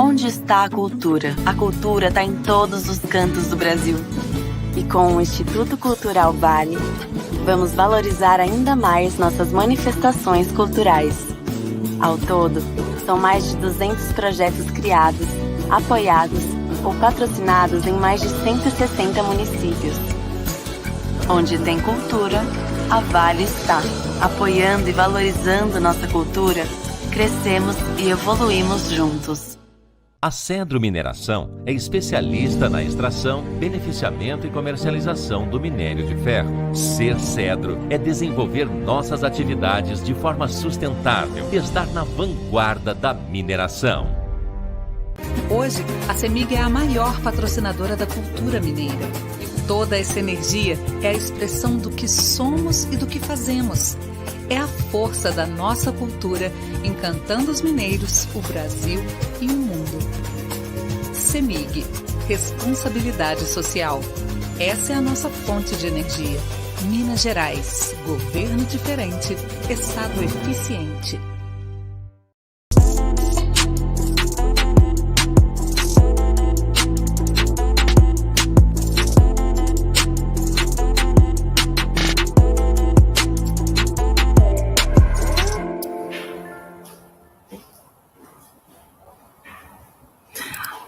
Onde está a cultura? A cultura está em todos os cantos do Brasil. E com o Instituto Cultural Vale, vamos valorizar ainda mais nossas manifestações culturais. Ao todo, são mais de 200 projetos criados, apoiados ou patrocinados em mais de 160 municípios. Onde tem cultura, a Vale está. Apoiando e valorizando nossa cultura, crescemos e evoluímos juntos. A Cedro Mineração é especialista na extração, beneficiamento e comercialização do minério de ferro. Ser Cedro é desenvolver nossas atividades de forma sustentável e estar na vanguarda da mineração. Hoje, a CEMIG é a maior patrocinadora da cultura mineira. Toda essa energia é a expressão do que somos e do que fazemos. É a força da nossa cultura encantando os mineiros, o Brasil e o mundo. CEMIG, responsabilidade social. Essa é a nossa fonte de energia. Minas Gerais, governo diferente, estado eficiente.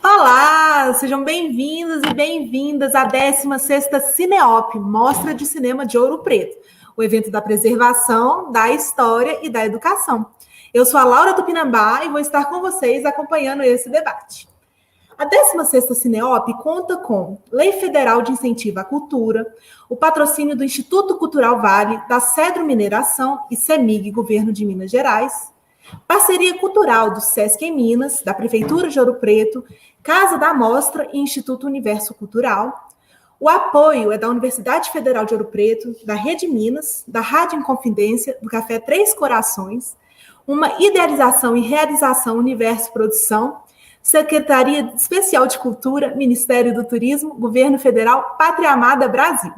Olá, sejam bem-vindos e bem-vindas à 16ª Cineop, Mostra de Cinema de Ouro Preto, o evento da preservação, da história e da educação. Eu sou a Laura Tupinambá e vou estar com vocês acompanhando esse debate. A 16ª Cineop conta com Lei Federal de Incentivo à Cultura, o patrocínio do Instituto Cultural Vale, da Cedro Mineração e CEMIG, Governo de Minas Gerais, parceria cultural do SESC em Minas, da Prefeitura de Ouro Preto, Casa da Mostra e Instituto Universo Cultural. O apoio é da Universidade Federal de Ouro Preto, da Rede Minas, da Rádio Inconfidência, do Café Três Corações, uma idealização e realização Universo Produção, Secretaria Especial de Cultura, Ministério do Turismo, Governo Federal, Pátria Amada Brasil.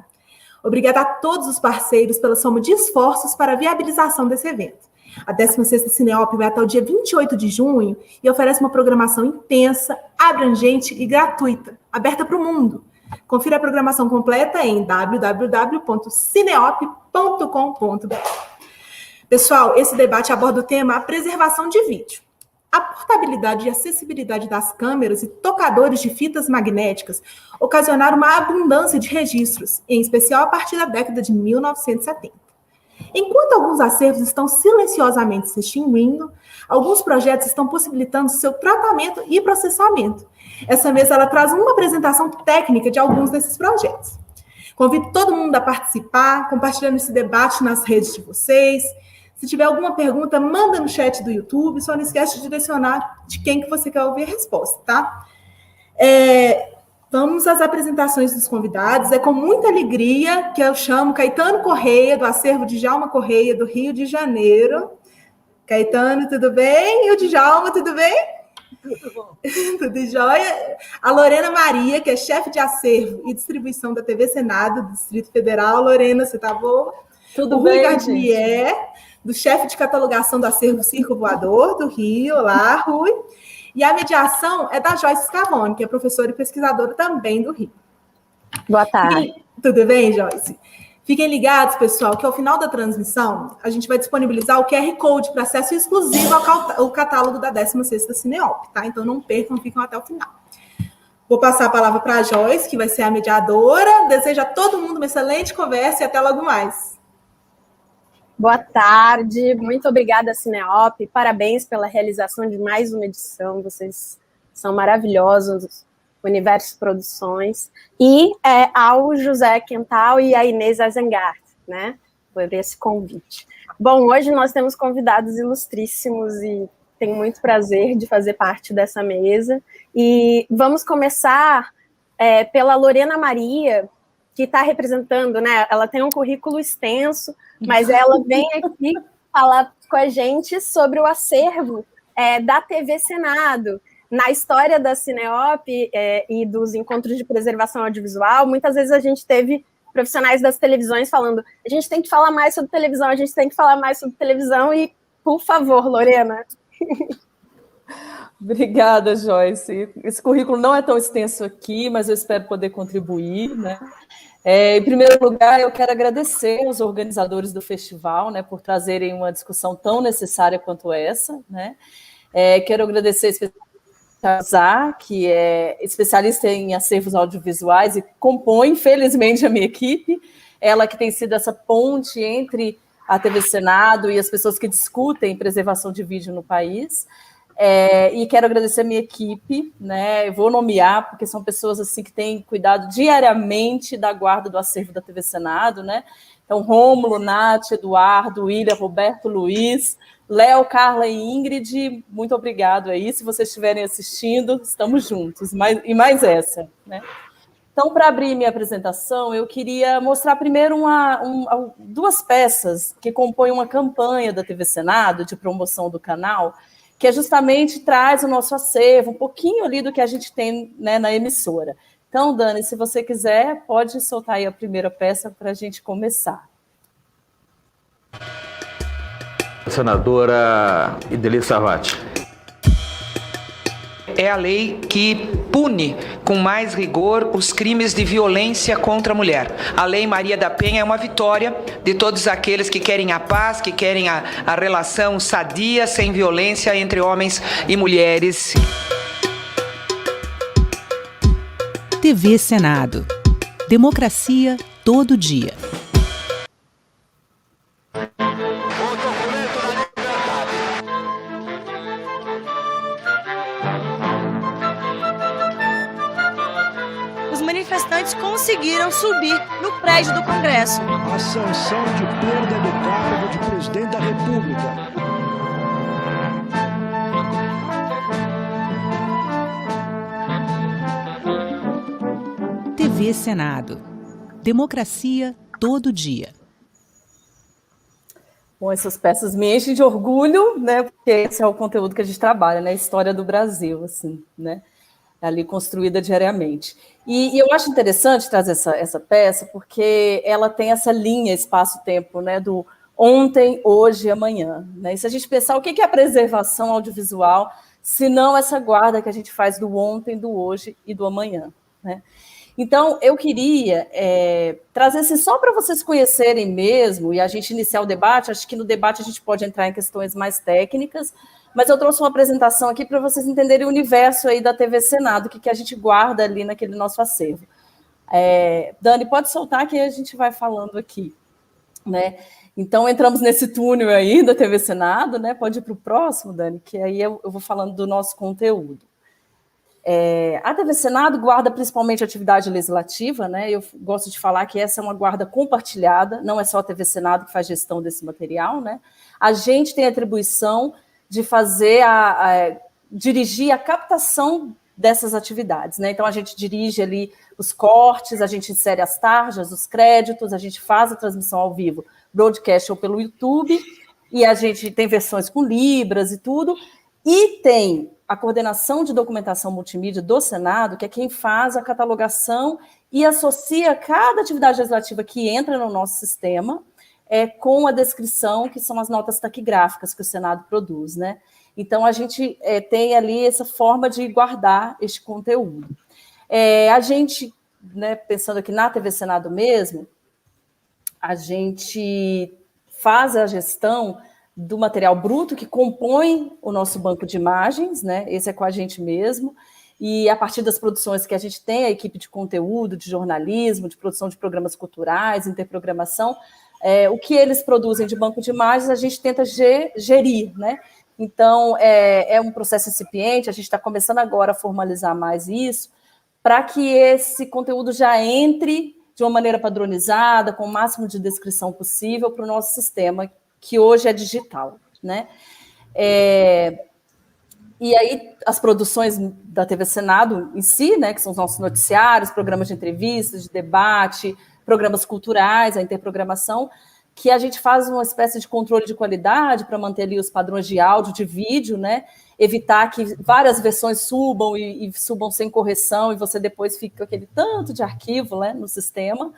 Obrigada a todos os parceiros pela soma de esforços para a viabilização desse evento. A 16ª Cineop vai até o dia 28 de junho e oferece uma programação intensa, abrangente e gratuita, aberta para o mundo. Confira a programação completa em www.cineop.com.br. Pessoal, esse debate aborda o tema a preservação de vídeo. A portabilidade e acessibilidade das câmeras e tocadores de fitas magnéticas ocasionaram uma abundância de registros, em especial a partir da década de 1970. Enquanto alguns acervos estão silenciosamente se extinguindo, alguns projetos estão possibilitando seu tratamento e processamento. Essa mesa ela traz uma apresentação técnica de alguns desses projetos. Convido todo mundo a participar, compartilhando esse debate nas redes de vocês. Se tiver alguma pergunta, manda no chat do YouTube, só não esquece de direcionar de quem que você quer ouvir a resposta, tá? Vamos às apresentações dos convidados. É com muita alegria que eu chamo Caetano Correia, do acervo de Djalma Correia, do Rio de Janeiro. Caetano, tudo bem? E o Djalma, tudo bem? Tudo bom. Tudo jóia? A Lorena Maria, que é chefe de acervo e distribuição da TV Senado, do Distrito Federal. Lorena, você tá boa? Tudo o bem, Rui Garnier, do chefe de catalogação do acervo Circo Voador, do Rio. Olá, Rui. E a mediação é da Joyce Scavone, que é professora e pesquisadora também do Rio. Boa tarde. Tudo bem, Joyce? Fiquem ligados, pessoal, que ao final da transmissão, a gente vai disponibilizar o QR Code para acesso exclusivo ao catálogo da 16ª Cineop, tá? Então não percam, ficam até o final. Vou passar a palavra para a Joyce, que vai ser a mediadora. Desejo a todo mundo uma excelente conversa e até logo mais. Boa tarde, muito obrigada, Cineop. Parabéns pela realização de mais uma edição. Vocês são maravilhosos, Universo Produções. E ao José Quental e a Inês Azengart, né, por esse convite. Bom, hoje nós temos convidados ilustríssimos e tenho muito prazer de fazer parte dessa mesa. E vamos começar pela Lorena Maria, que está representando, né? Ela tem um currículo extenso, mas ela vem aqui falar com a gente sobre o acervo da TV Senado. Na história da Cineop e dos encontros de preservação audiovisual, muitas vezes a gente teve profissionais das televisões falando: a gente tem que falar mais sobre televisão, a gente tem que falar mais sobre televisão, e, por favor, Lorena. Obrigada, Joyce. Esse currículo não é tão extenso aqui, mas eu espero poder contribuir, né? Em primeiro lugar, eu quero agradecer aos organizadores do festival, né, por trazerem uma discussão tão necessária quanto essa, né? Quero agradecer a Zá, que é especialista em acervos audiovisuais e compõe, felizmente, a minha equipe. Ela que tem sido essa ponte entre a TV Senado e as pessoas que discutem preservação de vídeo no país. E quero agradecer a minha equipe, né? Eu vou nomear, porque são pessoas assim que têm cuidado diariamente da guarda do acervo da TV Senado, né? Então, Rômulo, Nath, Eduardo, William, Roberto, Luiz, Léo, Carla e Ingrid, muito obrigado aí. Se vocês estiverem assistindo, estamos juntos. E mais essa, né? Então, para abrir minha apresentação, eu queria mostrar primeiro duas peças que compõem uma campanha da TV Senado de promoção do canal, que justamente traz o nosso acervo, um pouquinho ali do que a gente tem, né, na emissora. Então, Dani, se você quiser, pode soltar aí a primeira peça para a gente começar. Senadora Ideli Sarvati. É a lei que pune com mais rigor os crimes de violência contra a mulher. A Lei Maria da Penha é uma vitória de todos aqueles que querem a paz, que querem a relação sadia, sem violência entre homens e mulheres. TV Senado. Democracia todo dia. Conseguiram subir no prédio do Congresso. A sanção de perda do cargo de presidente da República. TV Senado. Democracia todo dia. Bom, essas peças me enchem de orgulho, né? Porque esse é o conteúdo que a gente trabalha, né? A história do Brasil, assim, né? Ali construída diariamente. E eu acho interessante trazer essa peça, porque ela tem essa linha espaço-tempo, né, do ontem, hoje e amanhã. Né? E se a gente pensar o que é a preservação audiovisual, se não essa guarda que a gente faz do ontem, do hoje e do amanhã. Né? Então, eu queria trazer assim, só para vocês conhecerem mesmo, e a gente iniciar o debate, acho que no debate a gente pode entrar em questões mais técnicas, mas eu trouxe uma apresentação aqui para vocês entenderem o universo aí da TV Senado, o que a gente guarda ali naquele nosso acervo. Dani, pode soltar que a gente vai falando aqui. Né? Então, entramos nesse túnel aí da TV Senado, né? Pode ir para o próximo, Dani, que aí eu vou falando do nosso conteúdo. A TV Senado guarda principalmente a atividade legislativa, né? Eu gosto de falar que essa é uma guarda compartilhada, não é só a TV Senado que faz gestão desse material, né? A gente tem a atribuição de fazer dirigir a captação dessas atividades, né? Então a gente dirige ali os cortes, a gente insere as tarjas, os créditos, a gente faz a transmissão ao vivo, broadcast ou pelo YouTube, e a gente tem versões com libras e tudo, e tem a coordenação de documentação multimídia do Senado, que é quem faz a catalogação e associa cada atividade legislativa que entra no nosso sistema com a descrição, que são as notas taquigráficas que o Senado produz, né? Então, a gente tem ali essa forma de guardar este conteúdo. A gente, né, pensando aqui na TV Senado mesmo, a gente faz a gestão do material bruto que compõe o nosso banco de imagens, né? Esse é com a gente mesmo, e a partir das produções que a gente tem, a equipe de conteúdo, de jornalismo, de produção de programas culturais, interprogramação, o que eles produzem de banco de imagens, a gente tenta gerir, né? Então, é um processo incipiente, a gente está começando agora a formalizar mais isso, para que esse conteúdo já entre de uma maneira padronizada, com o máximo de descrição possível para o nosso sistema, que hoje é digital, né? E aí, as produções da TV Senado em si, né, que são os nossos noticiários, programas de entrevistas, de debate, programas culturais, a interprogramação, que a gente faz uma espécie de controle de qualidade para manter ali os padrões de áudio, de vídeo, né? Evitar que várias versões subam e subam sem correção, e você depois fica com aquele tanto de arquivo, né, no sistema.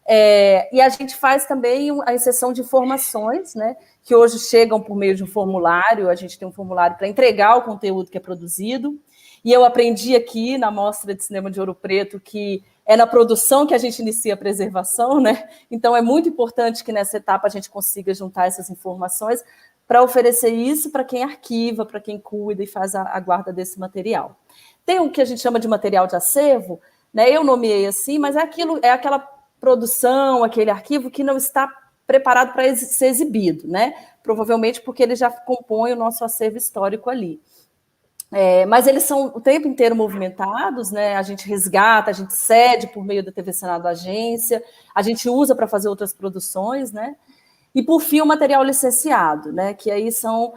E a gente faz também a inserção de informações, né, que hoje chegam por meio de um formulário. A gente tem um formulário para entregar o conteúdo que é produzido. E eu aprendi aqui na Mostra de Cinema de Ouro Preto que é na produção que a gente inicia a preservação, né? Então é muito importante que nessa etapa a gente consiga juntar essas informações para oferecer isso para quem arquiva, para quem cuida e faz a guarda desse material. Tem o que a gente chama de material de acervo, né? Eu nomeei assim, mas é aquela produção, aquele arquivo que não está preparado para ser exibido, né? Provavelmente porque ele já compõe o nosso acervo histórico ali. Mas eles são o tempo inteiro movimentados, né? A gente resgata, a gente cede por meio da TV Senado Agência, a gente usa para fazer outras produções, né? E, por fim, o material licenciado, né? Que aí são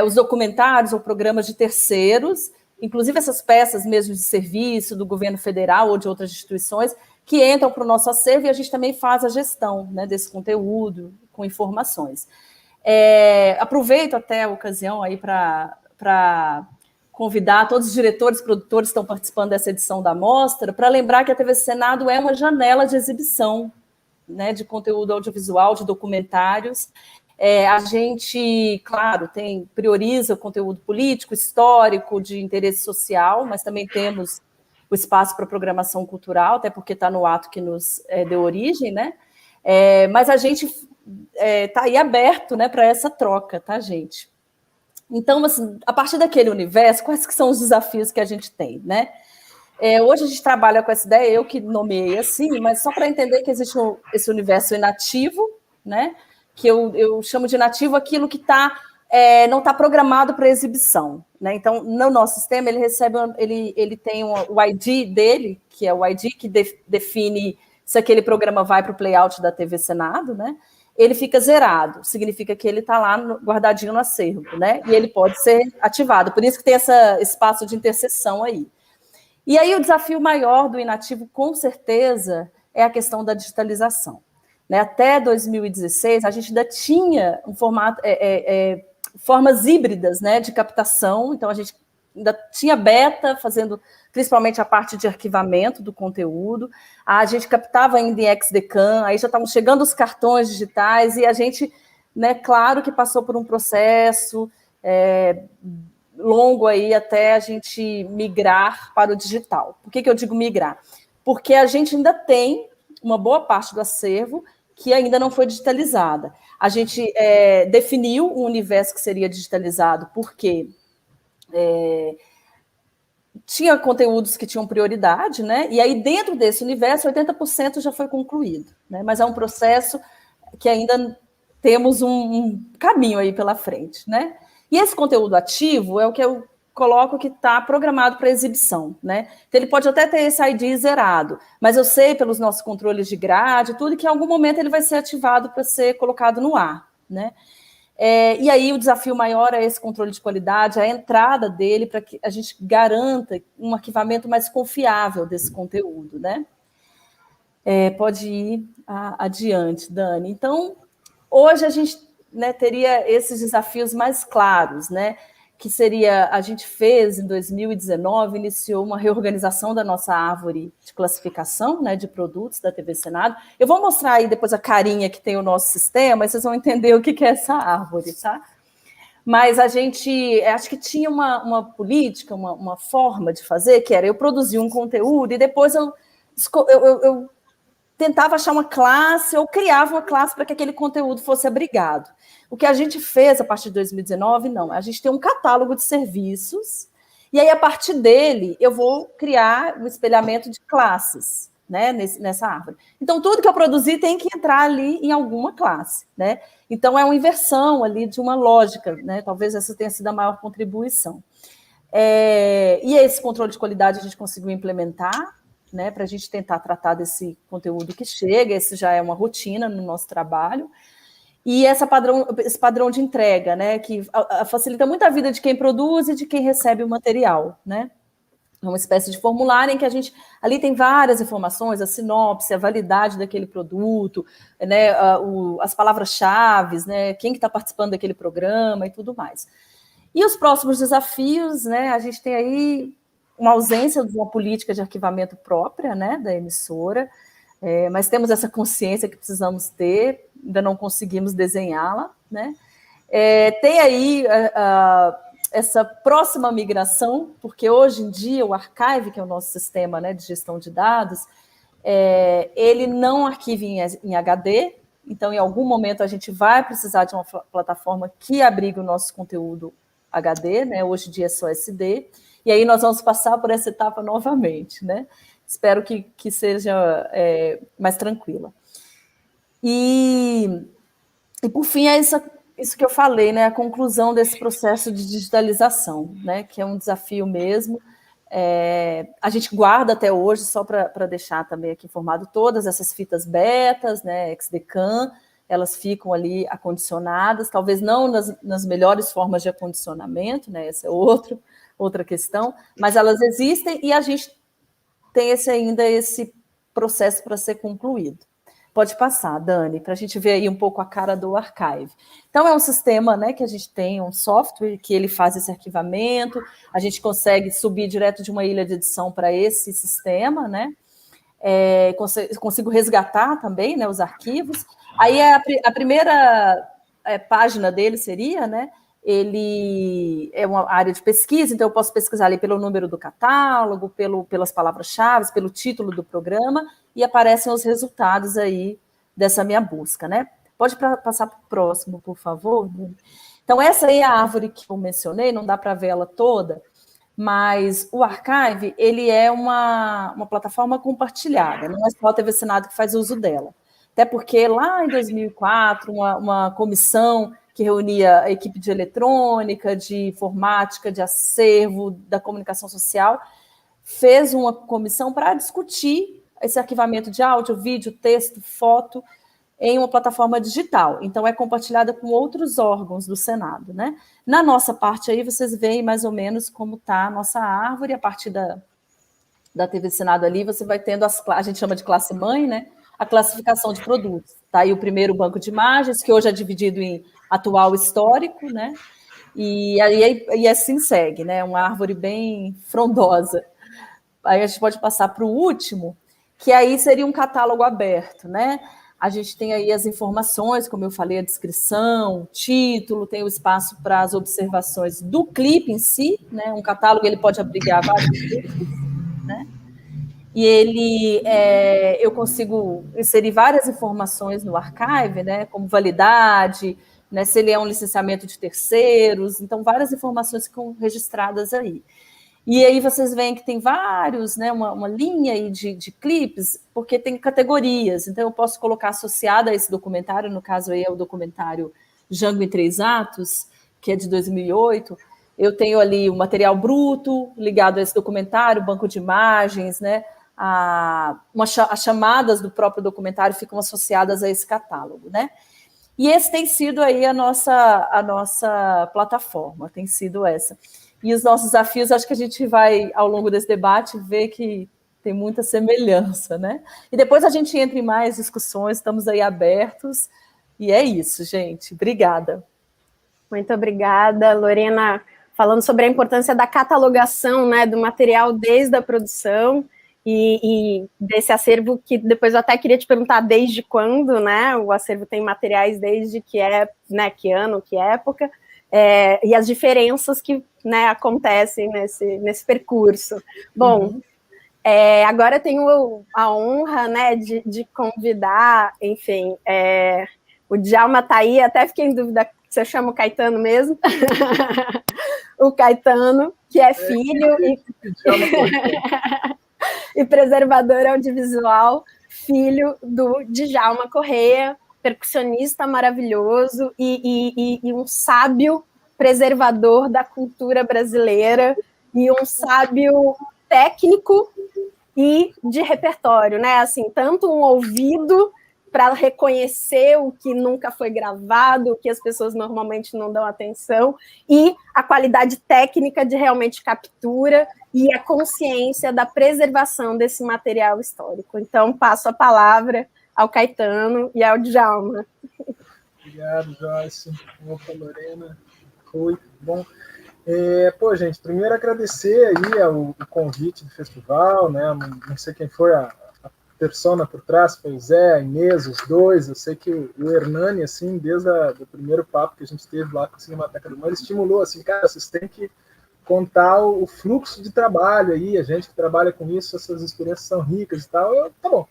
os documentários ou programas de terceiros, inclusive essas peças mesmo de serviço do governo federal ou de outras instituições, que entram para o nosso acervo e a gente também faz a gestão, né, desse conteúdo com informações. Aproveito até a ocasião aí para convidar todos os diretores, produtores que estão participando dessa edição da mostra, para lembrar que a TV Senado é uma janela de exibição, né, de conteúdo audiovisual, de documentários. A gente, claro, prioriza o conteúdo político, histórico, de interesse social, mas também temos o espaço para programação cultural, até porque está no ato que nos deu origem, né? Mas a gente está aí aberto, né, para essa troca, tá, gente? Então, assim, a partir daquele universo, quais que são os desafios que a gente tem, né? Hoje a gente trabalha com essa ideia, eu que nomeei assim, mas só para entender que existe esse universo inativo, né? Que eu chamo de inativo aquilo que não está programado para exibição, né? Então, no nosso sistema, ele tem o ID dele, que é o ID que define se aquele programa vai para o playout da TV Senado, né? Ele fica zerado, significa que ele está lá guardadinho no acervo, né? E ele pode ser ativado, por isso que tem esse espaço de interseção aí. E aí o desafio maior do inativo, com certeza, é a questão da digitalização. Né? Até 2016, a gente ainda tinha formas híbridas, né, de captação, então a gente ainda tinha beta, fazendo principalmente a parte de arquivamento do conteúdo, a gente captava ainda em XDCAM, aí já estavam chegando os cartões digitais, e a gente, né, claro que passou por um processo longo aí até a gente migrar para o digital. Por que eu digo migrar? Porque a gente ainda tem uma boa parte do acervo que ainda não foi digitalizada. A gente definiu o universo que seria digitalizado porque tinha conteúdos que tinham prioridade, né? E aí, dentro desse universo, 80% já foi concluído, né? Mas é um processo que ainda temos um caminho aí pela frente, né? E esse conteúdo ativo é o que eu coloco que está programado para exibição, né? Então, ele pode até ter esse ID zerado, mas eu sei pelos nossos controles de grade, tudo, que em algum momento ele vai ser ativado para ser colocado no ar, né? E aí o desafio maior é esse controle de qualidade, a entrada dele, para que a gente garanta um arquivamento mais confiável desse conteúdo, né? Pode ir adiante, Dani. Então, hoje a gente, né, teria esses desafios mais claros, né? Que seria, a gente fez em 2019, iniciou uma reorganização da nossa árvore de classificação, né, de produtos da TV Senado. Eu vou mostrar aí depois a carinha que tem o nosso sistema, e vocês vão entender o que é essa árvore, tá? Mas a gente, acho que tinha uma política, uma forma de fazer, que era eu produzir um conteúdo e depois eu tentava achar uma classe ou criava uma classe para que aquele conteúdo fosse abrigado. O que a gente fez a partir de 2019, não. A gente tem um catálogo de serviços e aí, a partir dele, eu vou criar um espelhamento de classes, né, nessa árvore. Então, tudo que eu produzir tem que entrar ali em alguma classe, né? Então, é uma inversão ali de uma lógica, né? Talvez essa tenha sido a maior contribuição. E esse controle de qualidade a gente conseguiu implementar, né, para a gente tentar tratar desse conteúdo que chega, isso já é uma rotina no nosso trabalho, e esse padrão de entrega, né, que facilita muito a vida de quem produz e de quem recebe o material, né? É uma espécie de formulário em que a gente, ali tem várias informações, a sinopse, a validade daquele produto, né, as palavras-chave, né, quem que está participando daquele programa e tudo mais. E os próximos desafios, né, a gente tem aí uma ausência de uma política de arquivamento própria, né, da emissora, mas temos essa consciência que precisamos ter, ainda não conseguimos desenhá-la, né? Tem aí essa próxima migração, porque hoje em dia o Archive, que é o nosso sistema, né, de gestão de dados, ele não arquiva em HD, então em algum momento a gente vai precisar de uma plataforma que abrigue o nosso conteúdo HD, né, hoje em dia é só SD, e aí nós vamos passar por essa etapa novamente, né? Espero que seja mais tranquila. E por fim, é isso que eu falei, né? A conclusão desse processo de digitalização, né? Que é um desafio mesmo. A gente guarda até hoje, só para deixar também aqui informado, todas essas fitas betas, né? XDCAM, elas ficam ali acondicionadas, talvez não nas melhores formas de acondicionamento, né? Essa é outra questão, mas elas existem e a gente tem ainda esse processo para ser concluído. Pode passar, Dani, para a gente ver aí um pouco a cara do Archive. Então, é um sistema, né, que a gente tem, um software que ele faz esse arquivamento, a gente consegue subir direto de uma ilha de edição para esse sistema, né? Consigo resgatar também, né, os arquivos. Aí a primeira página dele seria, né? Ele é uma área de pesquisa, então eu posso pesquisar ali pelo número do catálogo, pelas palavras-chave, pelo título do programa, e aparecem os resultados aí dessa minha busca, né? Pode passar para o próximo, por favor? Então, essa aí é a árvore que eu mencionei, não dá para ver ela toda, mas o Archive, ele é uma plataforma compartilhada, não é só a TV Senado que faz uso dela. Até porque lá em 2004, uma comissão que reunia a equipe de eletrônica, de informática, de acervo, da comunicação social, fez uma comissão para discutir esse arquivamento de áudio, vídeo, texto, foto, em uma plataforma digital. Então, é compartilhada com outros órgãos do Senado, né? Na nossa parte aí, vocês veem mais ou menos como está a nossa árvore, a partir da TV Senado ali, você vai tendo, a gente chama de classe mãe, né? A classificação de produtos. Está aí o primeiro banco de imagens, que hoje é dividido em atual histórico, né? E assim segue, né? Uma árvore bem frondosa. Aí a gente pode passar para o último, que aí seria um catálogo aberto, né? A gente tem aí as informações, como eu falei, a descrição, o título, tem o espaço para as observações do clipe em si, né? Um catálogo ele pode abrigar vários clipes, né? E eu consigo inserir várias informações no Archive, né? Como validade, né? Se ele é um licenciamento de terceiros, então várias informações ficam registradas aí. E aí vocês veem que tem vários, né, uma linha aí de clipes, porque tem categorias. Então, eu posso colocar associada a esse documentário, no caso aí é o documentário Jango em 3 Atos, que é de 2008. Eu tenho ali o material bruto ligado a esse documentário, banco de imagens, né? As chamadas do próprio documentário ficam associadas a esse catálogo, né? E esse tem sido aí a nossa plataforma, tem sido essa. E os nossos desafios, acho que a gente vai, ao longo desse debate, ver que tem muita semelhança, né? E depois a gente entra em mais discussões, estamos aí abertos, e é isso, gente. Obrigada. Muito obrigada, Lorena, falando sobre a importância da catalogação, né, do material desde a produção e desse acervo que depois eu até queria te perguntar desde quando, né? O acervo tem materiais desde que ano, que época, e as diferenças que, né, acontecem nesse percurso. Bom, agora eu tenho a honra, né, de convidar, enfim, o Djalma está aí, até fiquei em dúvida se eu chamo o Caetano mesmo, o Caetano, que é filho e preservador audiovisual, filho do Djalma Correia, percussionista maravilhoso e um sábio preservador da cultura brasileira e um sábio técnico e de repertório, né? Assim, tanto um ouvido para reconhecer o que nunca foi gravado, o que as pessoas normalmente não dão atenção, e a qualidade técnica de realmente captura e a consciência da preservação desse material histórico. Então, passo a palavra ao Caetano e ao Djalma. Obrigado, Joyce. Opa, Lorena. Oi, bom. Gente, primeiro agradecer aí o convite do festival, né? Não sei quem foi a persona por trás, foi o Zé, a Inês, os dois. Eu sei que o Hernani, assim, desde o primeiro papo que a gente teve lá com a Cinemateca do Humor, ele estimulou, assim, cara, vocês têm que contar o fluxo de trabalho aí, a gente que trabalha com isso, essas experiências são ricas e tal. Tá bom.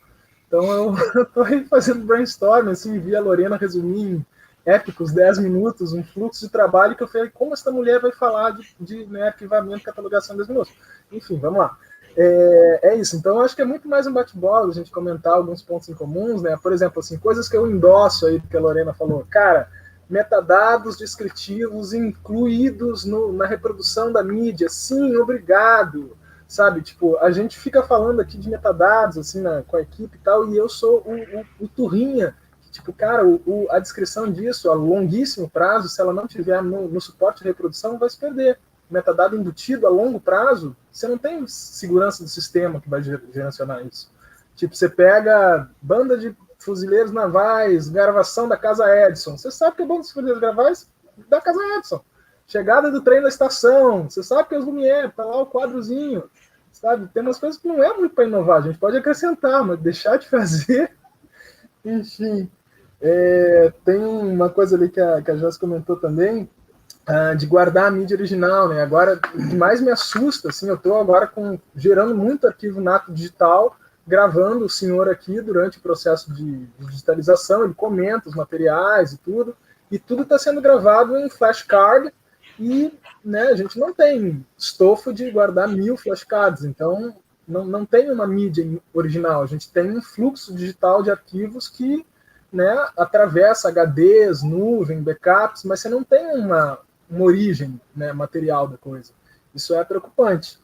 Então eu tô aí fazendo brainstorm, assim, vi a Lorena resumir em épicos 10 minutos um fluxo de trabalho que eu falei, como essa mulher vai falar de né, arquivamento, catalogação em 10 minutos? Enfim, vamos lá. É isso. Então, eu acho que é muito mais um bate-bola a gente comentar alguns pontos em comuns, né? Por exemplo, assim, coisas que eu endosso aí, que a Lorena falou. Cara, metadados descritivos incluídos na reprodução da mídia. Sim, obrigado. Sabe, tipo, a gente fica falando aqui de metadados, assim, com a equipe e tal, e eu sou o turrinha. Tipo, cara, a descrição disso, a longuíssimo prazo, se ela não tiver no suporte de reprodução, vai se perder. Metadado embutido a longo prazo, você não tem segurança do sistema que vai gerenciar isso. Tipo, você pega banda de fuzileiros navais, gravação da Casa Edison. Você sabe que é banda de fuzileiros navais da Casa Edison. Chegada do trem na estação. Você sabe que é os Lumière, tá lá o quadrozinho. Sabe? Tem umas coisas que não é muito para inovar. A gente pode acrescentar, mas deixar de fazer... Enfim. Tem uma coisa ali que a Joss comentou também, de guardar a mídia original, né? Agora, o que mais me assusta, assim, eu estou agora gerando muito arquivo nato digital, gravando o senhor aqui durante o processo de digitalização, ele comenta os materiais e tudo está sendo gravado em flashcard, e né, a gente não tem estofo de guardar 1000 flashcards, então não tem uma mídia original, a gente tem um fluxo digital de arquivos que né, atravessa HDs, nuvem, backups, mas você não tem uma origem, né, material da coisa. Isso é preocupante.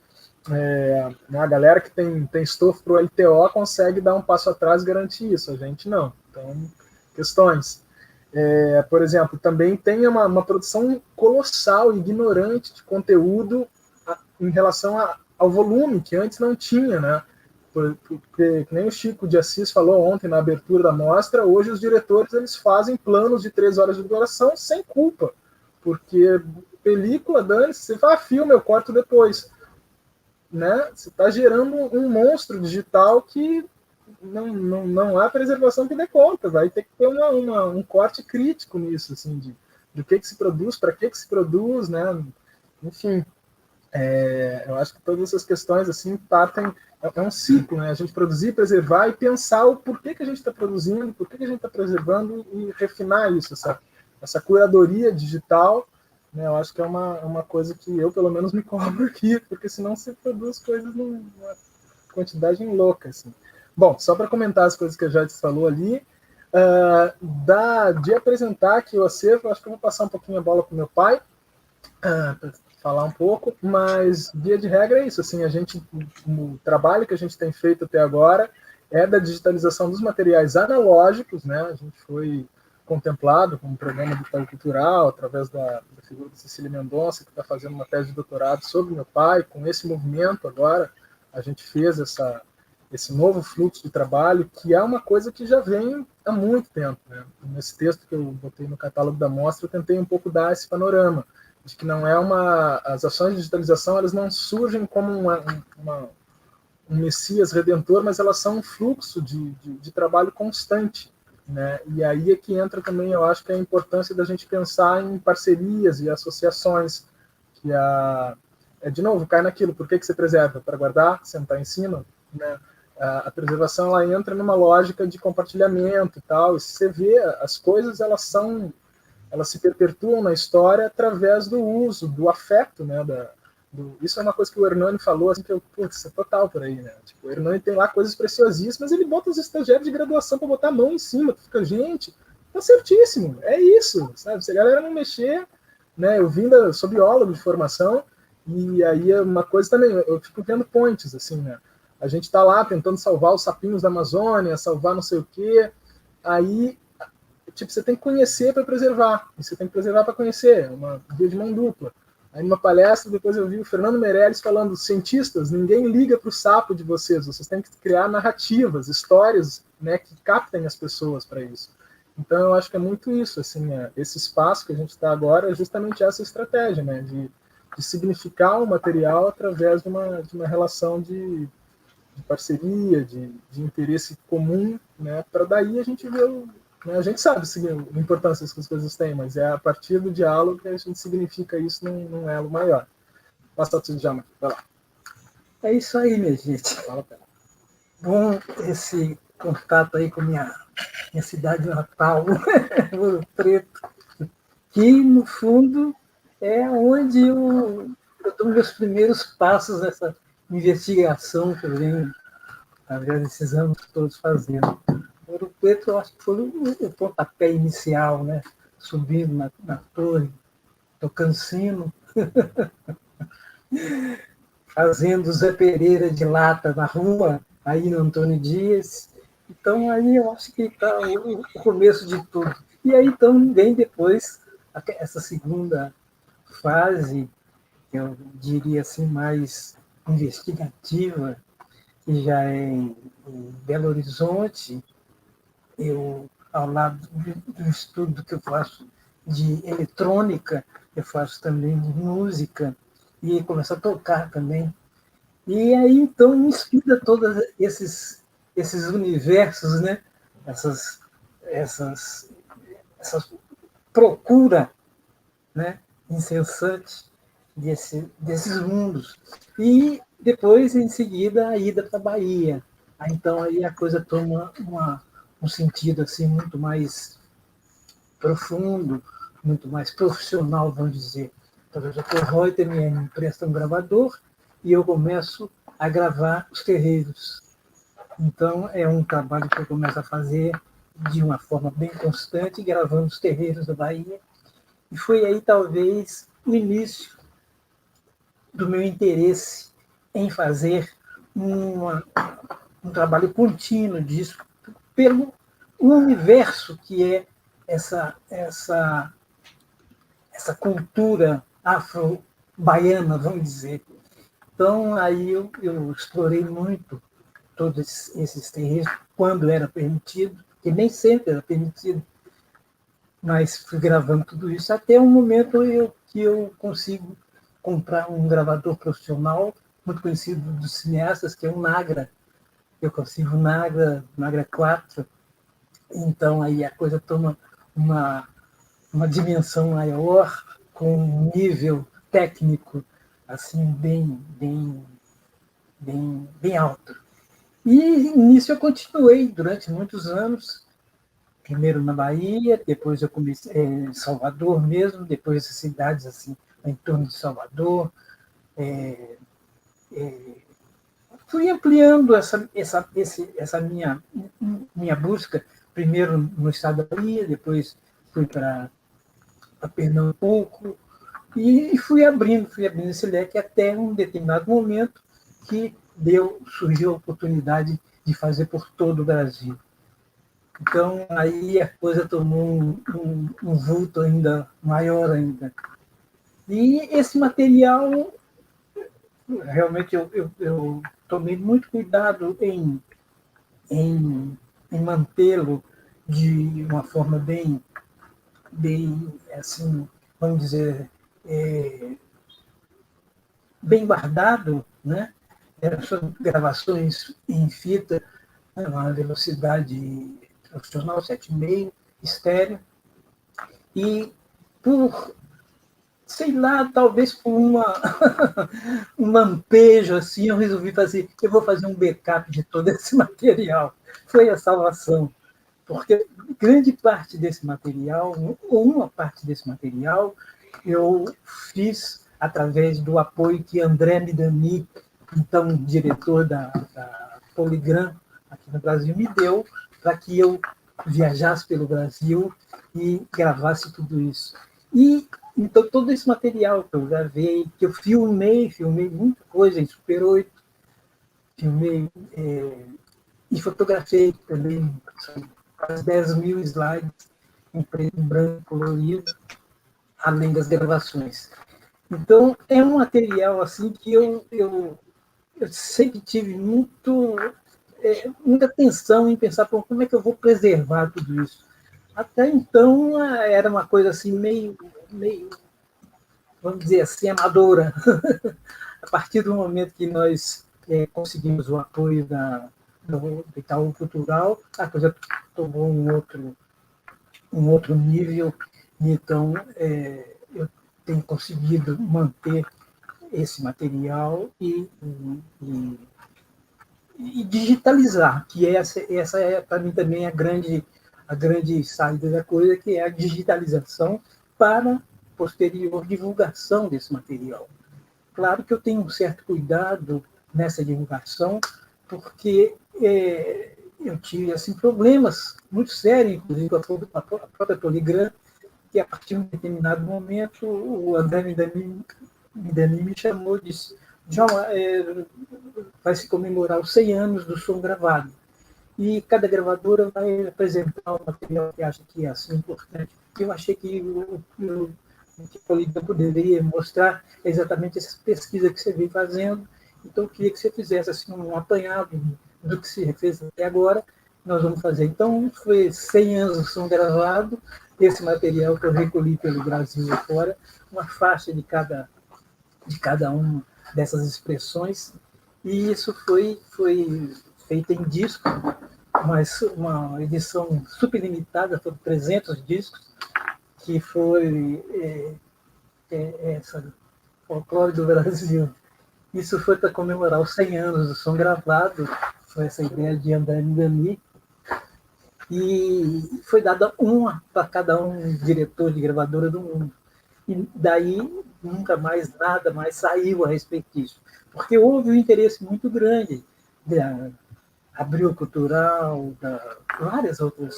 A galera que tem estofo para o LTO consegue dar um passo atrás e garantir isso, a gente não. Então, questões. Por exemplo, também tem uma produção colossal e ignorante de conteúdo em relação ao volume, que antes não tinha, né? Porque, que nem o Chico de Assis falou ontem na abertura da mostra, hoje os diretores eles fazem planos de 3 horas de duração sem culpa, porque película, dane-se, você fala filme, eu corto depois. Né? Você está gerando um monstro digital que não há preservação que dê conta, vai ter que ter um corte crítico nisso, assim, do que se produz, para que se produz, né? Enfim, eu acho que todas essas questões assim partem, é um ciclo, né? A gente produzir, preservar e pensar o porquê que a gente está produzindo, por que a gente está preservando e refinar isso, essa curadoria digital, né? Eu acho que é uma coisa que eu, pelo menos, me cobro aqui, porque senão você produz coisas numa quantidade louca, assim. Bom, só para comentar as coisas que a Jade falou ali, de apresentar aqui o acervo, acho que eu vou passar um pouquinho a bola para o meu pai, para falar um pouco, mas via de regra é isso, assim, o trabalho que a gente tem feito até agora é da digitalização dos materiais analógicos, né? A gente foi contemplado com um programa de Itaú Cultural, através da figura de Cecília Mendonça, que está fazendo uma tese de doutorado sobre meu pai. Com esse movimento agora, a gente fez esse novo fluxo de trabalho, que é uma coisa que já vem há muito tempo, né? Nesse texto que eu botei no catálogo da mostra, eu tentei um pouco dar esse panorama, de que não é as ações de digitalização, elas não surgem como um messias redentor, mas elas são um fluxo de trabalho constante, né? E aí é que entra também, eu acho que a importância da gente pensar em parcerias e associações, que de novo, cai naquilo, por que você preserva? Para guardar, sentar em cima, né? A preservação, ela entra numa lógica de compartilhamento e tal, e se você vê, as coisas, elas se perpetuam na história através do uso, do afeto, né? Isso é uma coisa que o Hernani falou, assim, que putz, é total por aí, né? Tipo, o Hernani tem lá coisas preciosíssimas, ele bota os estagiários de graduação para botar a mão em cima, tu fica, gente, tá certíssimo, é isso, sabe? Se a galera não mexer, né? Eu sou biólogo de formação, e aí é uma coisa também, eu fico vendo pontes, assim, né? A gente tá lá tentando salvar os sapinhos da Amazônia, salvar não sei o quê, aí, tipo, você tem que conhecer para preservar, e você tem que preservar para conhecer, é uma via de mão dupla. Aí numa palestra, depois eu vi o Fernando Meirelles falando, cientistas, ninguém liga para o sapo de vocês têm que criar narrativas, histórias, né, que captem as pessoas para isso. Então eu acho que é muito isso, assim, esse espaço que a gente está agora é justamente essa estratégia, né, de significar o material através de uma relação de parceria, de interesse comum, né? Para daí a gente ver né, a gente sabe a importância que as coisas têm, mas é a partir do diálogo que a gente significa isso num elo maior. Passa o Djalma, vai lá. É isso aí, minha gente. Fala, bom esse contato aí com minha cidade natal, Ouro Preto, que, no fundo, é onde eu dou meus primeiros passos nessa investigação que eu venho, através desses anos todos, fazendo. Ouro Preto, eu acho que foi o pontapé inicial, né? Subindo na torre, tocando sino, fazendo Zé Pereira de lata na rua, aí no Antônio Dias. Então, aí eu acho que está o começo de tudo. E aí, então, vem depois essa segunda fase, que eu diria assim, mais investigativa, que já é em Belo Horizonte. Eu, ao lado do estudo que eu faço de eletrônica, eu faço também de música, e começo a tocar também. E aí, então, me inspira todos esses universos, né? Essas procura, né? Incessante desses mundos. E depois, em seguida, a ida para a Bahia. Então, aí a coisa toma um sentido assim, muito mais profundo, muito mais profissional, vamos dizer. Então, o Dr. Reuter me empresta um gravador e eu começo a gravar os terreiros. Então, é um trabalho que eu começo a fazer de uma forma bem constante, gravando os terreiros da Bahia. E foi aí, talvez, o início do meu interesse em fazer um trabalho contínuo disso, pelo universo que é essa cultura afro-baiana, vamos dizer. Então, aí eu explorei muito todos esses terreiros, quando era permitido, que nem sempre era permitido, mas fui gravando tudo isso até um momento que eu consigo comprar um gravador profissional, muito conhecido dos cineastas, que é o Nagra. Eu consigo o Nagra 4, então aí a coisa toma uma dimensão maior, com um nível técnico assim bem alto. E nisso eu continuei durante muitos anos, primeiro na Bahia, depois eu comecei em Salvador mesmo, depois as cidades assim em torno de Salvador. Fui ampliando essa minha busca, primeiro no estado da Bahia, depois fui para Pernambuco, e fui abrindo esse leque até um determinado momento que surgiu a oportunidade de fazer por todo o Brasil. Então, aí a coisa tomou um vulto ainda maior ainda. E esse material, realmente, eu tomei muito cuidado em mantê-lo de uma forma bem, assim, vamos dizer, bem guardado, né? São gravações em fita, né, uma velocidade profissional 7,5, estéreo, e por, sei lá, talvez por um lampejo, assim, eu resolvi eu vou fazer um backup de todo esse material. Foi a salvação, porque grande parte desse material, ou uma parte desse material, eu fiz através do apoio que André Midani, então diretor da Polygram aqui no Brasil, me deu para que eu viajasse pelo Brasil e gravasse tudo isso. E então todo esse material que eu gravei, que eu filmei muita coisa em Super 8, filmei e fotografei também, quase 10.000 slides em preto e branco colorido, além das gravações. Então, é um material assim que eu sempre tive muita atenção em pensar como é que eu vou preservar tudo isso. Até então, era uma coisa assim meio vamos dizer assim, amadora. A partir do momento que nós conseguimos o apoio do Itaú Cultural, a coisa tomou um outro nível, então eu tenho conseguido manter esse material e digitalizar, que essa é para mim também a grande saída da coisa, que é a digitalização para posterior divulgação desse material. Claro que eu tenho um certo cuidado nessa divulgação, porque eu tive assim, problemas muito sérios, inclusive com a própria Poligram, que a partir de um determinado momento o André Midani me chamou e disse: João, vai se comemorar os 100 anos do som gravado, e cada gravadora vai apresentar um material que acha que é assim importante. Eu achei que o que a Poligram poderia mostrar exatamente essa pesquisa que você vem fazendo, então eu queria que você fizesse assim, um apanhado do que se fez até agora. Nós vamos fazer. Então, foi 100 anos do som gravado, esse material que eu recolhi pelo Brasil e fora, uma faixa de cada uma dessas expressões, e isso foi feito em disco, mas uma edição super limitada, foram 300 discos, que foi essa Folclore do Brasil. Isso foi para comemorar os 100 anos do som gravado, foi essa ideia de André Midani, e foi dada uma para cada um diretor de gravadora do mundo. E daí nunca mais nada mais saiu a respeito disso, porque houve um interesse muito grande da Abril Cultural, da várias outras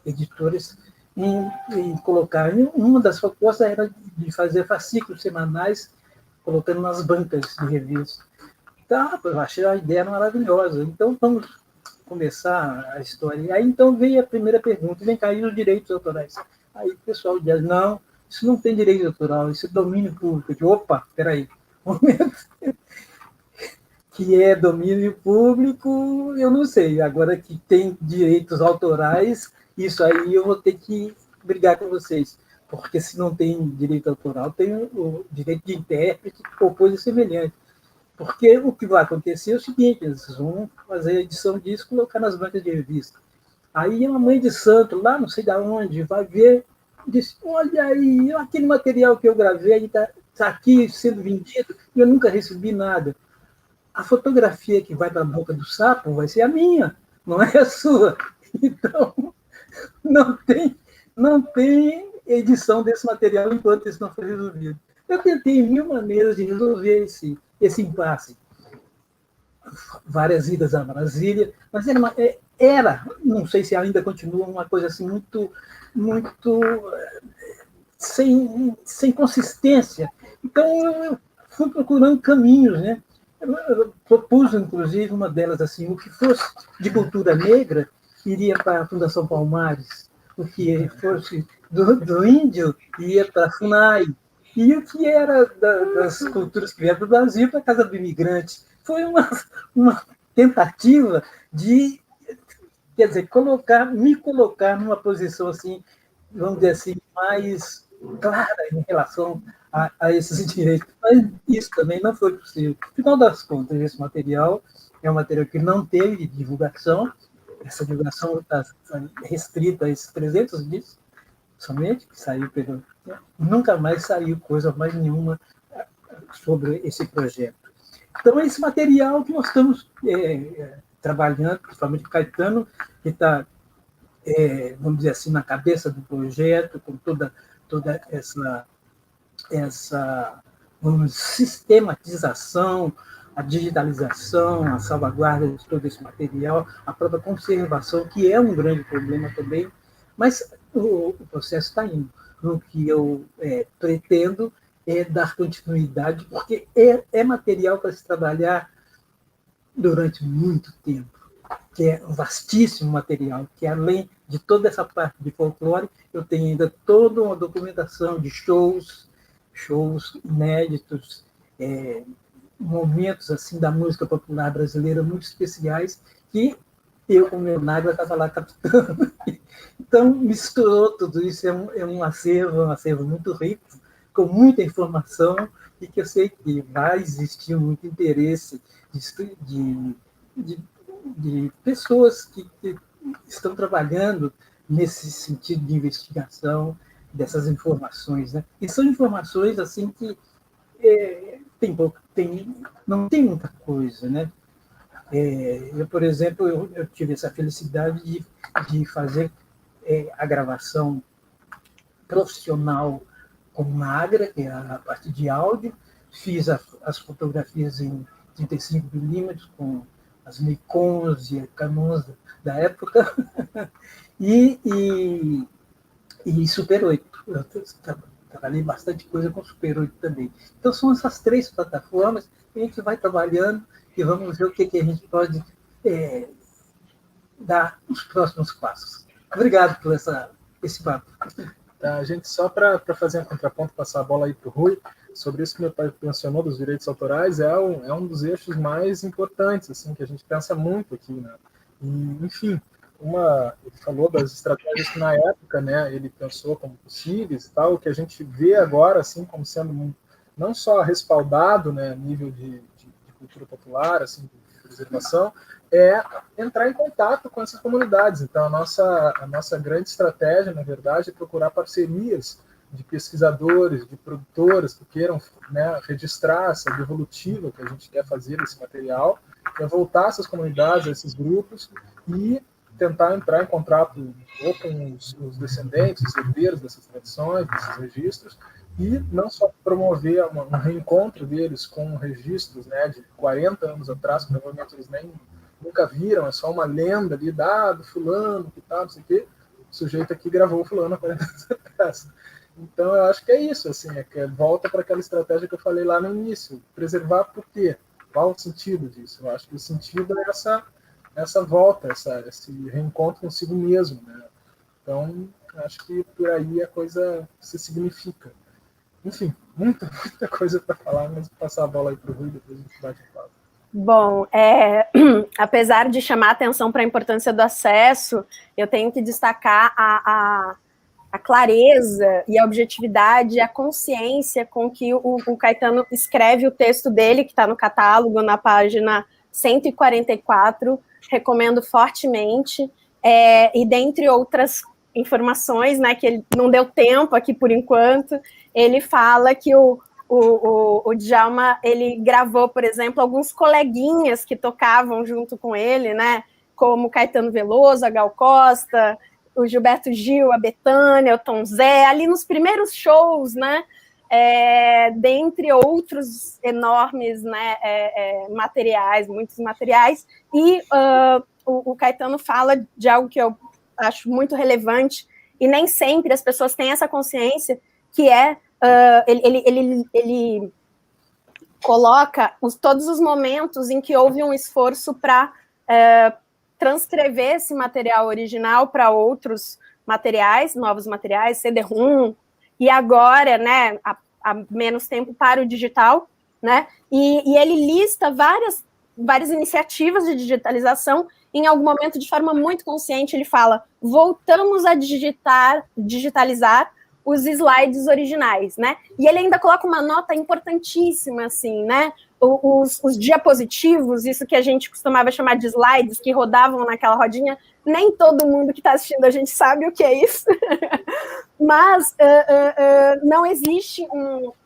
editoras, em colocar. Uma das propostas era de fazer fascículos semanais, colocando nas bancas de revistas. Tá, eu achei a ideia maravilhosa. Então, vamos começar a história. E aí, então, veio a primeira pergunta: vem cair os direitos autorais. Aí o pessoal diz: não, isso não tem direito autoral, isso é domínio público. Eu digo: opa, peraí, um momento. Que é domínio público, eu não sei. Agora que tem direitos autorais, isso aí eu vou ter que brigar com vocês. Porque se não tem direito autoral, tem o direito de intérprete ou coisa semelhante. Porque o que vai acontecer é o seguinte: eles vão fazer a edição disso e colocar nas bancas de revista. Aí uma mãe de santo, lá não sei de onde, vai ver, diz: olha aí, aquele material que eu gravei está aqui sendo vendido e eu nunca recebi nada. A fotografia que vai para a boca do sapo vai ser a minha, não é a sua. Então, não tem edição desse material enquanto isso não for resolvido. Eu tentei 1000 maneiras de resolver esse impasse. Várias idas a Brasília, mas era, não sei se ainda continua, uma coisa assim muito sem consistência. Então, eu fui procurando caminhos, né? Eu propus, inclusive, uma delas assim: o que fosse de cultura negra iria para a Fundação Palmares, o que fosse do índio ia para a FUNAI, e o que era das culturas que vieram do Brasil para a Casa do Imigrante. Foi uma tentativa de, quer dizer, me colocar numa posição assim, vamos dizer assim, mais clara em relação a esses direitos. Mas isso também não foi possível. Afinal das contas, esse material é um material que não teve divulgação. Essa divulgação está restrita a esses 300 discos somente, que saiu pelo... Nunca mais saiu coisa mais nenhuma sobre esse projeto. Então, é esse material que nós estamos trabalhando, principalmente o Caetano, que está, vamos dizer assim, na cabeça do projeto, com toda essa vamos, sistematização, a digitalização, a salvaguarda de todo esse material, a própria conservação, que é um grande problema também, mas o processo está indo. O que eu pretendo é dar continuidade, porque é material para se trabalhar durante muito tempo, que é um vastíssimo material, que além de toda essa parte de folclore, eu tenho ainda toda uma documentação de shows inéditos, momentos assim da música popular brasileira muito especiais, que eu, com o meu Nágua, estava lá captando. Então, misturou tudo isso, é um acervo muito rico, com muita informação e que eu sei que vai existir muito interesse de pessoas que estão trabalhando nesse sentido de investigação dessas informações, né? E são informações assim que não tem muita coisa, né? Eu, por exemplo, eu tive essa felicidade de fazer a gravação profissional com Magra, que é a parte de áudio, fiz as fotografias em 35mm com as Nikons e Canons da época, e Super 8. Eu trabalhei bastante coisa com Super 8 também. Então, são essas 3 plataformas que a gente vai trabalhando e vamos ver o que a gente pode dar os próximos passos. Obrigado por esse papo. A gente, só para fazer um contraponto, passar a bola aí para o Rui, sobre isso que meu pai mencionou dos direitos autorais, é um dos eixos mais importantes, assim, que a gente pensa muito aqui, né? E, enfim, ele falou das estratégias que na época, né, ele pensou como possíveis e tal, que a gente vê agora, assim, como sendo não só respaldado, né, nível de cultura popular, assim, de preservação, é entrar em contato com essas comunidades. Então, a nossa grande estratégia, na verdade, é procurar parcerias de pesquisadores, de produtoras que queiram, né, registrar essa devolutiva que a gente quer fazer desse material, é voltar essas comunidades, esses grupos, e tentar entrar em contato ou com os descendentes, os herdeiros dessas tradições, desses registros, e não só promover um reencontro deles com registros, né, de 40 anos atrás, que provavelmente eles nunca viram, é só uma lenda ali, do fulano, que tal, não sei o quê. O sujeito aqui gravou o fulano há 40 anos atrás. Então, eu acho que é isso, assim, que volta para aquela estratégia que eu falei lá no início. Preservar por quê? Qual o sentido disso? Eu acho que o sentido é essa volta, esse reencontro consigo mesmo, né? Então, acho que por aí a coisa se significa. Enfim, muita coisa para falar, mas vou passar a bola aí para o Rui, depois a gente bate o papo. Bom, apesar de chamar atenção para a importância do acesso, eu tenho que destacar a clareza e a objetividade, a consciência com que o Caetano escreve o texto dele, que está no catálogo, na página 144, recomendo fortemente, e dentre outras informações, né, que ele não deu tempo aqui por enquanto, ele fala que o Djalma, ele gravou, por exemplo, alguns coleguinhas que tocavam junto com ele, né, como Caetano Veloso, a Gal Costa, o Gilberto Gil, a Bethânia, o Tom Zé, ali nos primeiros shows, né, dentre outros enormes, né, materiais, muitos materiais, e o Caetano fala de algo que eu acho muito relevante, e nem sempre as pessoas têm essa consciência, que ele coloca todos os momentos em que houve um esforço para transcrever esse material original para outros materiais, novos materiais, CD-ROM, e agora, né, há menos tempo para o digital, né, e ele lista várias iniciativas de digitalização. Em algum momento, de forma muito consciente, ele fala: voltamos a digitalizar os slides originais, né? E ele ainda coloca uma nota importantíssima, assim, né? Os diapositivos, isso que a gente costumava chamar de slides, que rodavam naquela rodinha, nem todo mundo que está assistindo a gente sabe o que é isso. Mas não existe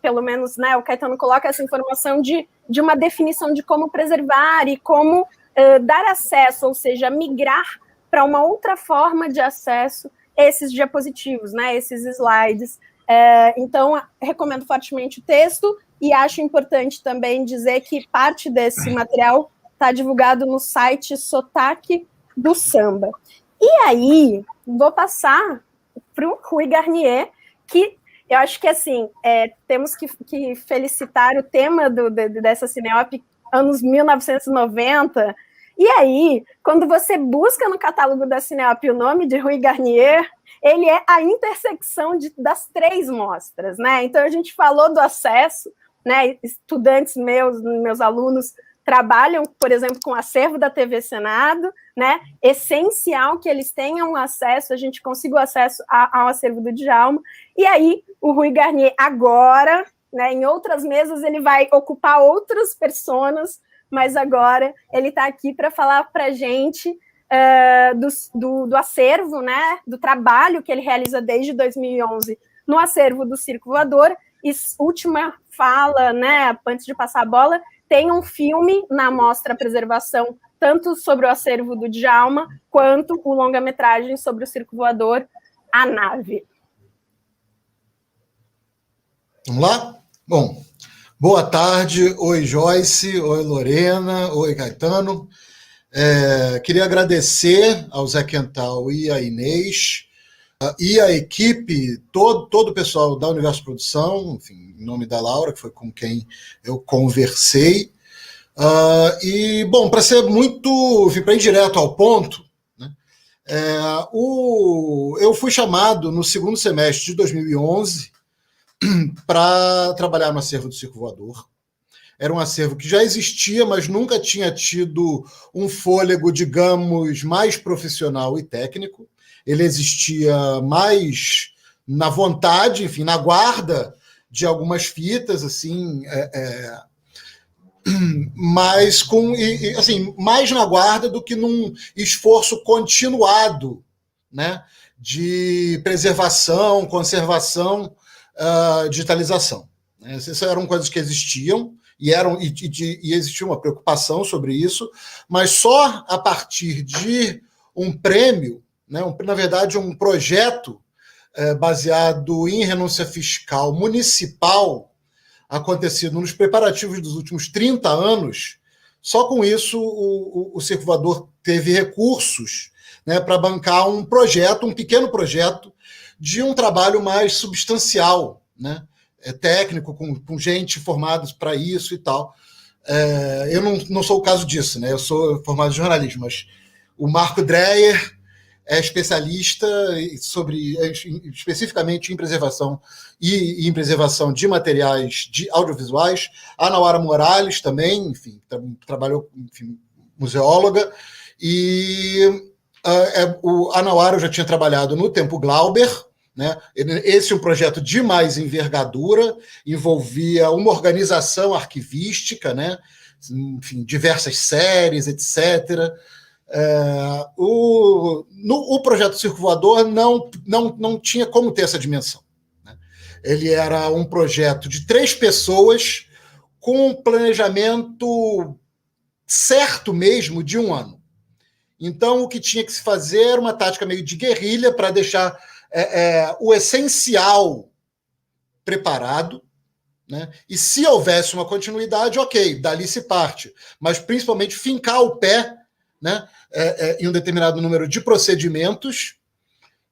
pelo menos, né, o Caetano coloca essa informação de uma definição de como preservar e como dar acesso, ou seja, migrar para uma outra forma de acesso esses diapositivos, né, esses slides. Então, recomendo fortemente o texto, e acho importante também dizer que parte desse material está divulgado no site Sotaque do Samba. E aí, vou passar para o Rui Garnier, que eu acho que, assim, temos que felicitar o tema dessa Cineop, anos 1990. E aí, quando você busca no catálogo da Cineop o nome de Rui Garnier, ele é a intersecção das 3 mostras, né? Então, a gente falou do acesso, né? Estudantes meus alunos trabalham, por exemplo, com o acervo da TV Senado, né? Essencial que eles tenham acesso, a gente consiga o acesso ao acervo do Djalma. E aí, o Rui Garnier agora, né, em outras mesas, ele vai ocupar outras personas, mas agora ele está aqui para falar para a gente do acervo, né, do trabalho que ele realiza desde 2011 no acervo do Circo Voador. E última fala, né, antes de passar a bola, tem um filme na Mostra Preservação, tanto sobre o acervo do Djalma, quanto o longa-metragem sobre o Circo Voador, A Nave. Vamos lá? Bom, boa tarde. Oi, Joyce. Oi, Lorena. Oi, Caetano. Queria agradecer ao Zé Quental e à Inês e à equipe, todo o pessoal da Universo Produção, enfim, em nome da Laura, que foi com quem eu conversei. E, bom, para ser muito, para ir direto ao ponto, né, eu fui chamado no segundo semestre de 2011 para trabalhar no acervo do Circo Voador. Era um acervo que já existia, mas nunca tinha tido um fôlego, digamos, mais profissional e técnico. Ele existia mais na vontade, enfim, na guarda de algumas fitas, assim, mas assim, mais na guarda do que num esforço continuado, né, de preservação, conservação, digitalização. Essas eram coisas que existiam, e existia uma preocupação sobre isso, mas só a partir de um prêmio, né, na verdade, um projeto baseado em renúncia fiscal municipal, acontecido nos preparativos dos últimos 30 anos, só com isso o Circo Voador teve recursos, né, para bancar um projeto, um pequeno projeto, de um trabalho mais substancial, né, técnico, com gente formada para isso e tal. Eu não sou o caso disso, né? Eu sou formado em jornalismo, mas o Marco Dreyer é especialista especificamente em preservação e em preservação de materiais audiovisuais. A Nauara Morales também, enfim, trabalhou, enfim, museóloga, e a Nauara eu já tinha trabalhado no Tempo Glauber, né? Esse é um projeto de mais envergadura, envolvia uma organização arquivística, né? Enfim, diversas séries, etc. O projeto Circo Voador não tinha como ter essa dimensão, né? Ele era um projeto de 3 pessoas com um planejamento certo mesmo de 1 ano. Então, o que tinha que se fazer era uma tática meio de guerrilha para deixar o essencial preparado, né? E se houvesse uma continuidade, ok, dali se parte, mas principalmente fincar o pé, né, em um determinado número de procedimentos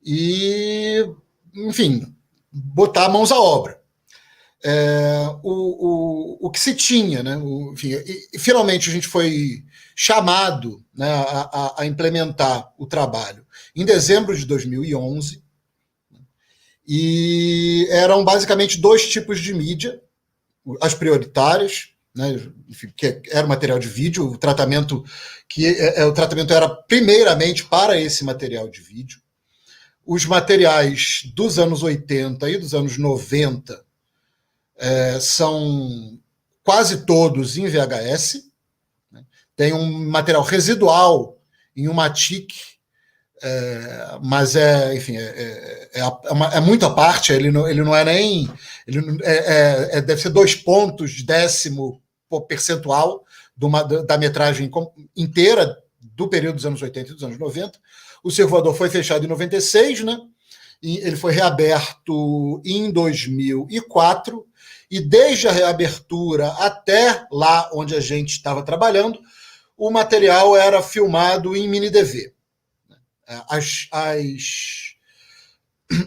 e, enfim, botar mãos à obra. O que se tinha, né? Enfim, e finalmente a gente foi chamado, né, a implementar o trabalho em dezembro de 2011, e eram basicamente 2 tipos de mídia, as prioritárias, né, enfim, que era o material de vídeo, o tratamento era primeiramente para esse material de vídeo. Os materiais dos anos 80 e dos anos 90 são quase todos em VHS, né? Tem um material residual em uma TIC, mas enfim, é muito à parte. Ele não é nem, deve ser 2 pontos de décimo percentual da metragem inteira do período dos anos 80 e dos anos 90. O Circo Voador foi fechado em 96, né? E ele foi reaberto em 2004, e desde a reabertura até lá onde a gente estava trabalhando, o material era filmado em mini DV.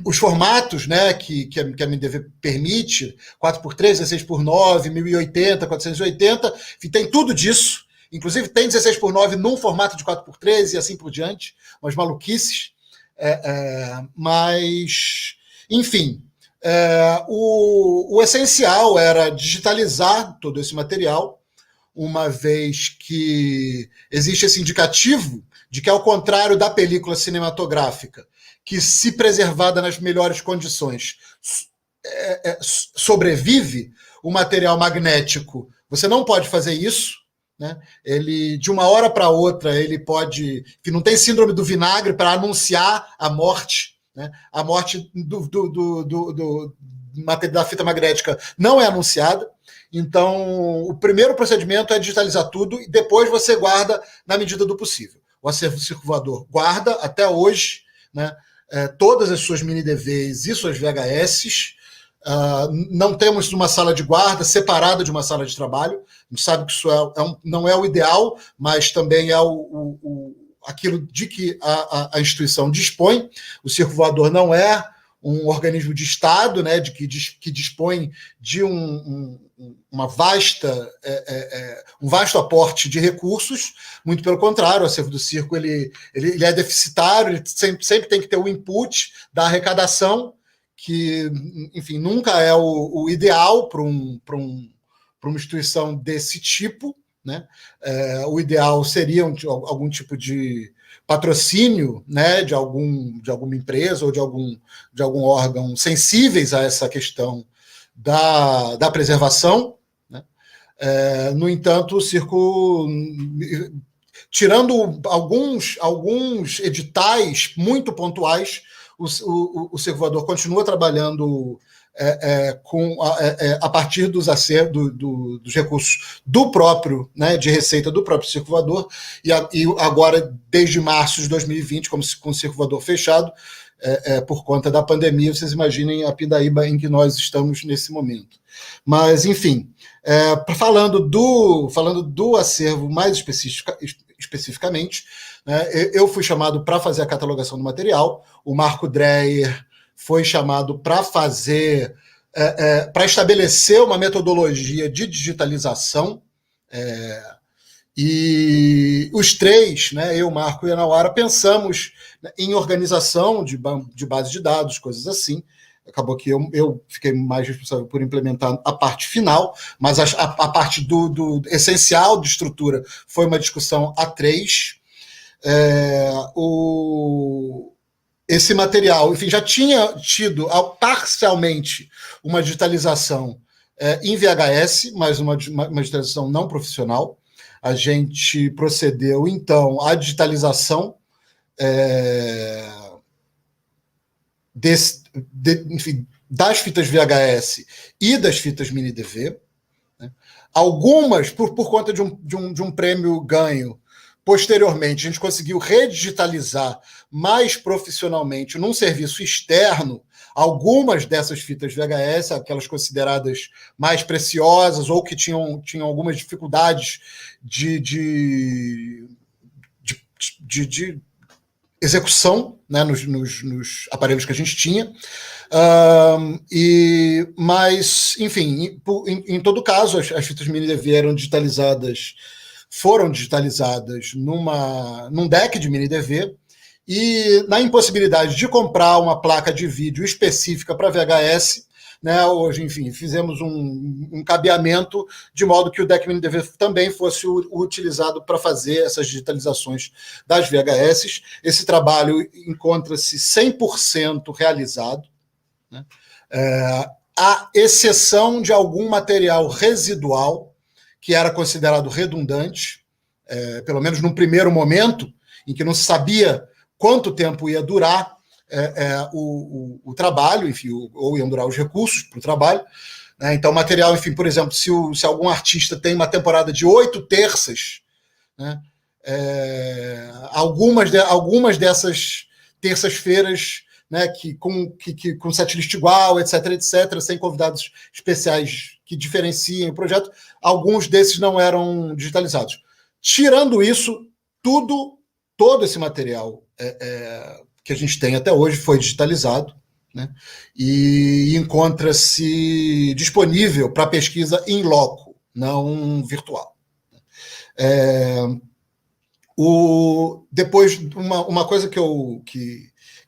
Os formatos, né, que a MDV permite, 4x3, 16x9, 1080, 480, tem tudo disso. Inclusive tem 16x9 num formato de 4x3 e assim por diante, umas maluquices. Mas, enfim, o essencial era digitalizar todo esse material, uma vez que existe esse indicativo de que, ao contrário da película cinematográfica, que, se preservada nas melhores condições, sobrevive, o material magnético, você não pode fazer isso, né? Ele, de uma hora para outra, ele pode... que não tem síndrome do vinagre para anunciar a morte, né? A morte da fita magnética não é anunciada. Então, o primeiro procedimento é digitalizar tudo e depois você guarda na medida do possível. O acervo Circo Voador guarda, até hoje, né, todas as suas mini-DVs e suas VHS. Não temos uma sala de guarda separada de uma sala de trabalho. A gente sabe que isso não é o ideal, mas também é aquilo de que a instituição dispõe. O Circo Voador não é um organismo de Estado, né, que dispõe de um vasto aporte de recursos. Muito pelo contrário, o acervo do circo ele é deficitário, ele sempre tem que ter o input da arrecadação, que, enfim, nunca é o ideal para uma instituição desse tipo, né? O ideal seria algum tipo de patrocínio, né, de alguma empresa ou de algum órgão sensíveis a essa questão da preservação, né? No entanto, o circo, tirando alguns editais muito pontuais, o Circo Voador continua trabalhando a partir dos recursos do próprio, né, de receita do próprio Circo Voador, e agora, desde março de 2020, com o Circo Voador fechado, por conta da pandemia, vocês imaginem a pindaíba em que nós estamos nesse momento. Mas, enfim, falando do acervo mais especificamente, né, eu fui chamado para fazer a catalogação do material, o Marco Dreyer foi chamado para para estabelecer uma metodologia de digitalização, e os três, né, eu, Marco e a Nauara, pensamos em organização de base de dados, coisas assim. Acabou que eu fiquei mais responsável por implementar a parte final, mas a parte do essencial de estrutura foi uma discussão a três. Esse material, enfim, já tinha tido parcialmente uma digitalização em VHS, mas uma digitalização não profissional. A gente procedeu, então, à digitalização enfim, das fitas VHS e das fitas mini-DV, né? Algumas, por conta de um prêmio ganho, posteriormente, a gente conseguiu redigitalizar mais profissionalmente num serviço externo algumas dessas fitas VHS, aquelas consideradas mais preciosas ou que tinham algumas dificuldades de execução, né, nos aparelhos que a gente tinha. Mas, enfim, em todo caso, as fitas mini-DV foram digitalizadas num deck de mini-DV, e na impossibilidade de comprar uma placa de vídeo específica para VHS, né, hoje, enfim, fizemos um cabeamento de modo que o deck mini-DV também fosse utilizado para fazer essas digitalizações das VHS. Esse trabalho encontra-se 100% realizado, né, à exceção de algum material residual que era considerado redundante, pelo menos num primeiro momento, em que não se sabia quanto tempo ia durar o trabalho, enfim, ou iam durar os recursos para o trabalho, né? Então, material, enfim, por exemplo, se algum artista tem uma temporada de 8 terças, né, algumas dessas terças-feiras, né, com setlist igual, etc., sem convidados especiais que diferenciem o projeto, alguns desses não eram digitalizados. Tirando isso, todo esse material que a gente tem até hoje foi digitalizado, né, e encontra-se disponível para pesquisa in loco, não virtual. Depois, uma coisa que eu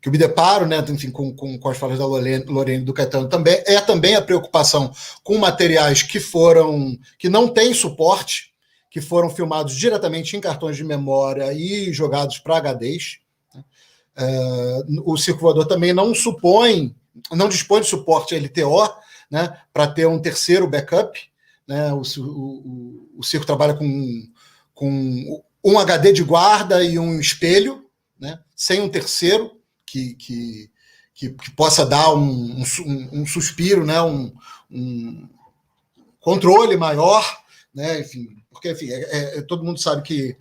me deparo, né, enfim, com as falas da Lorene e do Caetano também, é também a preocupação com materiais que não têm suporte, que foram filmados diretamente em cartões de memória e jogados para HDs. O Circo Voador também não dispõe de suporte LTO, né, para ter um terceiro backup. Né, o Circo trabalha com um HD de guarda e um espelho, né, sem um terceiro que possa dar um suspiro, né, um controle maior, né, enfim, porque enfim, todo mundo sabe que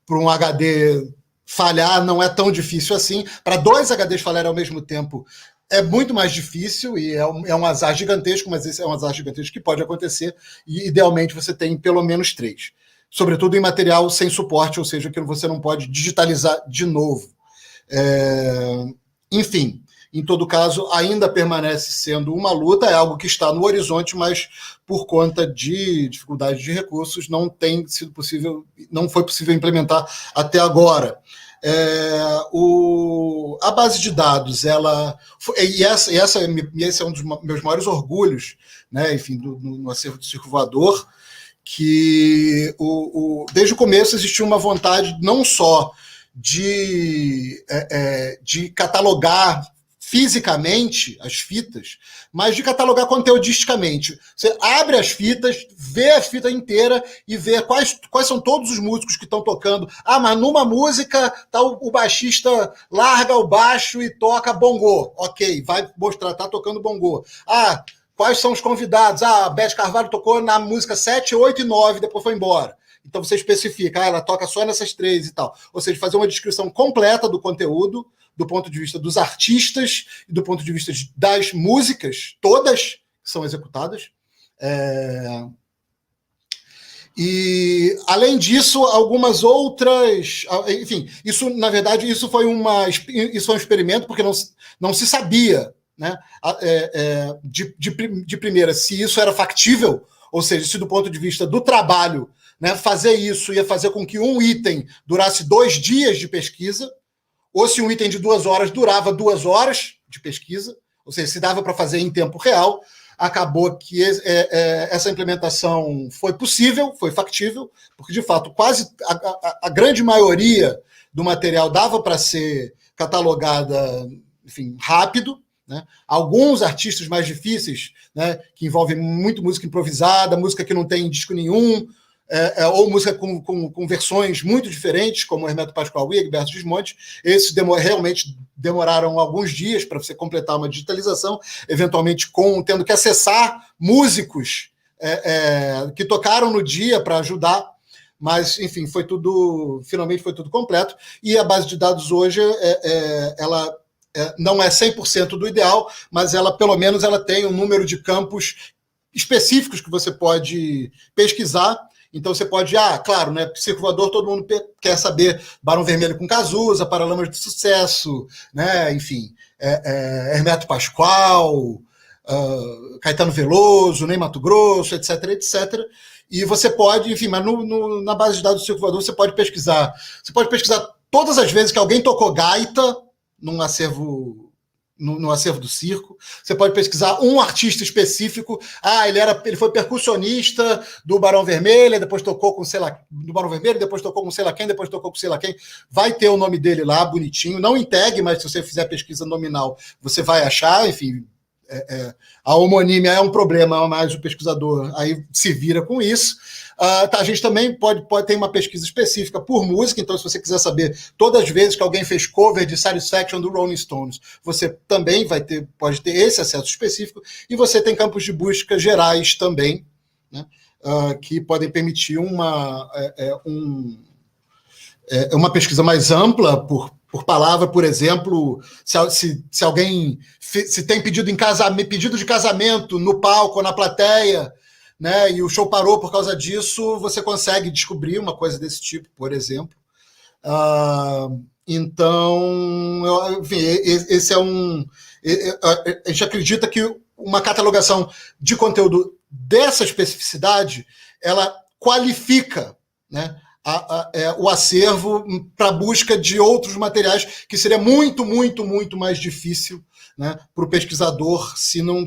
para um HD falhar não é tão difícil assim. Para 2 HDs falarem ao mesmo tempo é muito mais difícil e é um azar gigantesco, mas esse é um azar gigantesco que pode acontecer e, idealmente, você tem pelo menos 3. Sobretudo em material sem suporte, ou seja, que você não pode digitalizar de novo. Enfim, em todo caso, ainda permanece sendo uma luta, é algo que está no horizonte, mas por conta de dificuldade de recursos não foi possível implementar até agora. A base de dados, esse é um dos meus maiores orgulhos, né, enfim, no acervo do Circo Voador, que desde o começo existiu uma vontade não só de catalogar fisicamente as fitas, mas de catalogar conteudisticamente. Você abre as fitas, vê a fita inteira e vê quais são todos os músicos que estão tocando. Mas numa música tá o baixista larga o baixo e toca bongô. Ok, vai mostrar, tá tocando bongô. Quais são os convidados? A Beth Carvalho tocou na música 7, 8 e 9, depois foi embora. Então você especifica, ela toca só nessas 3 e tal. Ou seja, fazer uma descrição completa do conteúdo, do ponto de vista dos artistas e do ponto de vista das músicas, todas que são executadas. E, além disso, algumas outras... Enfim, isso, na verdade, isso foi um experimento, porque não se sabia, né, de primeira se isso era factível, ou seja, se do ponto de vista do trabalho, né, fazer isso ia fazer com que um item durasse 2 dias de pesquisa, ou se um item de 2 horas durava 2 horas de pesquisa, ou seja, se dava para fazer em tempo real. Acabou que essa implementação foi possível, foi factível, porque, de fato, quase a grande maioria do material dava para ser catalogada, enfim, rápido, né? Alguns artistas mais difíceis, né, que envolvem muito música improvisada, música que não tem disco nenhum, ou música com versões muito diferentes, como Hermeto Pascoal e Egberto Gismonti, esses realmente demoraram alguns dias para você completar uma digitalização, eventualmente tendo que acessar músicos que tocaram no dia para ajudar, mas, enfim, finalmente foi tudo completo, e a base de dados hoje, ela não é 100% do ideal, mas ela, pelo menos, ela tem um número de campos específicos que você pode pesquisar. Então você pode, claro, né, Circo Voador, todo mundo quer saber Barão Vermelho com Cazuza, Paralamas de Sucesso, né, enfim, Hermeto Pascoal, Caetano Veloso, Ney Matogrosso, etc, etc. E você pode, enfim, mas na base de dados do Circo Voador você pode pesquisar todas as vezes que alguém tocou gaita no acervo do circo. Você pode pesquisar um artista específico. Ele foi percussionista do Barão Vermelho, depois tocou com do Barão Vermelho, depois tocou com sei lá quem, depois tocou com sei lá quem. Vai ter o nome dele lá, bonitinho. Não em tag, mas se você fizer pesquisa nominal, você vai achar, enfim. A homonímia é um problema, mas o pesquisador aí se vira com isso. A gente também pode ter uma pesquisa específica por música, então se você quiser saber todas as vezes que alguém fez cover de Satisfaction do Rolling Stones, você também pode ter esse acesso específico, e você tem campos de busca gerais também, né, que podem permitir uma pesquisa mais ampla por palavra. Por exemplo, se alguém tem pedido de casamento no palco ou na plateia, né, e o show parou por causa disso, você consegue descobrir uma coisa desse tipo, por exemplo. Então, enfim, esse a gente acredita que uma catalogação de conteúdo dessa especificidade, ela qualifica, né, o acervo para a busca de outros materiais, que seria muito, muito, muito mais difícil, né, para o pesquisador se não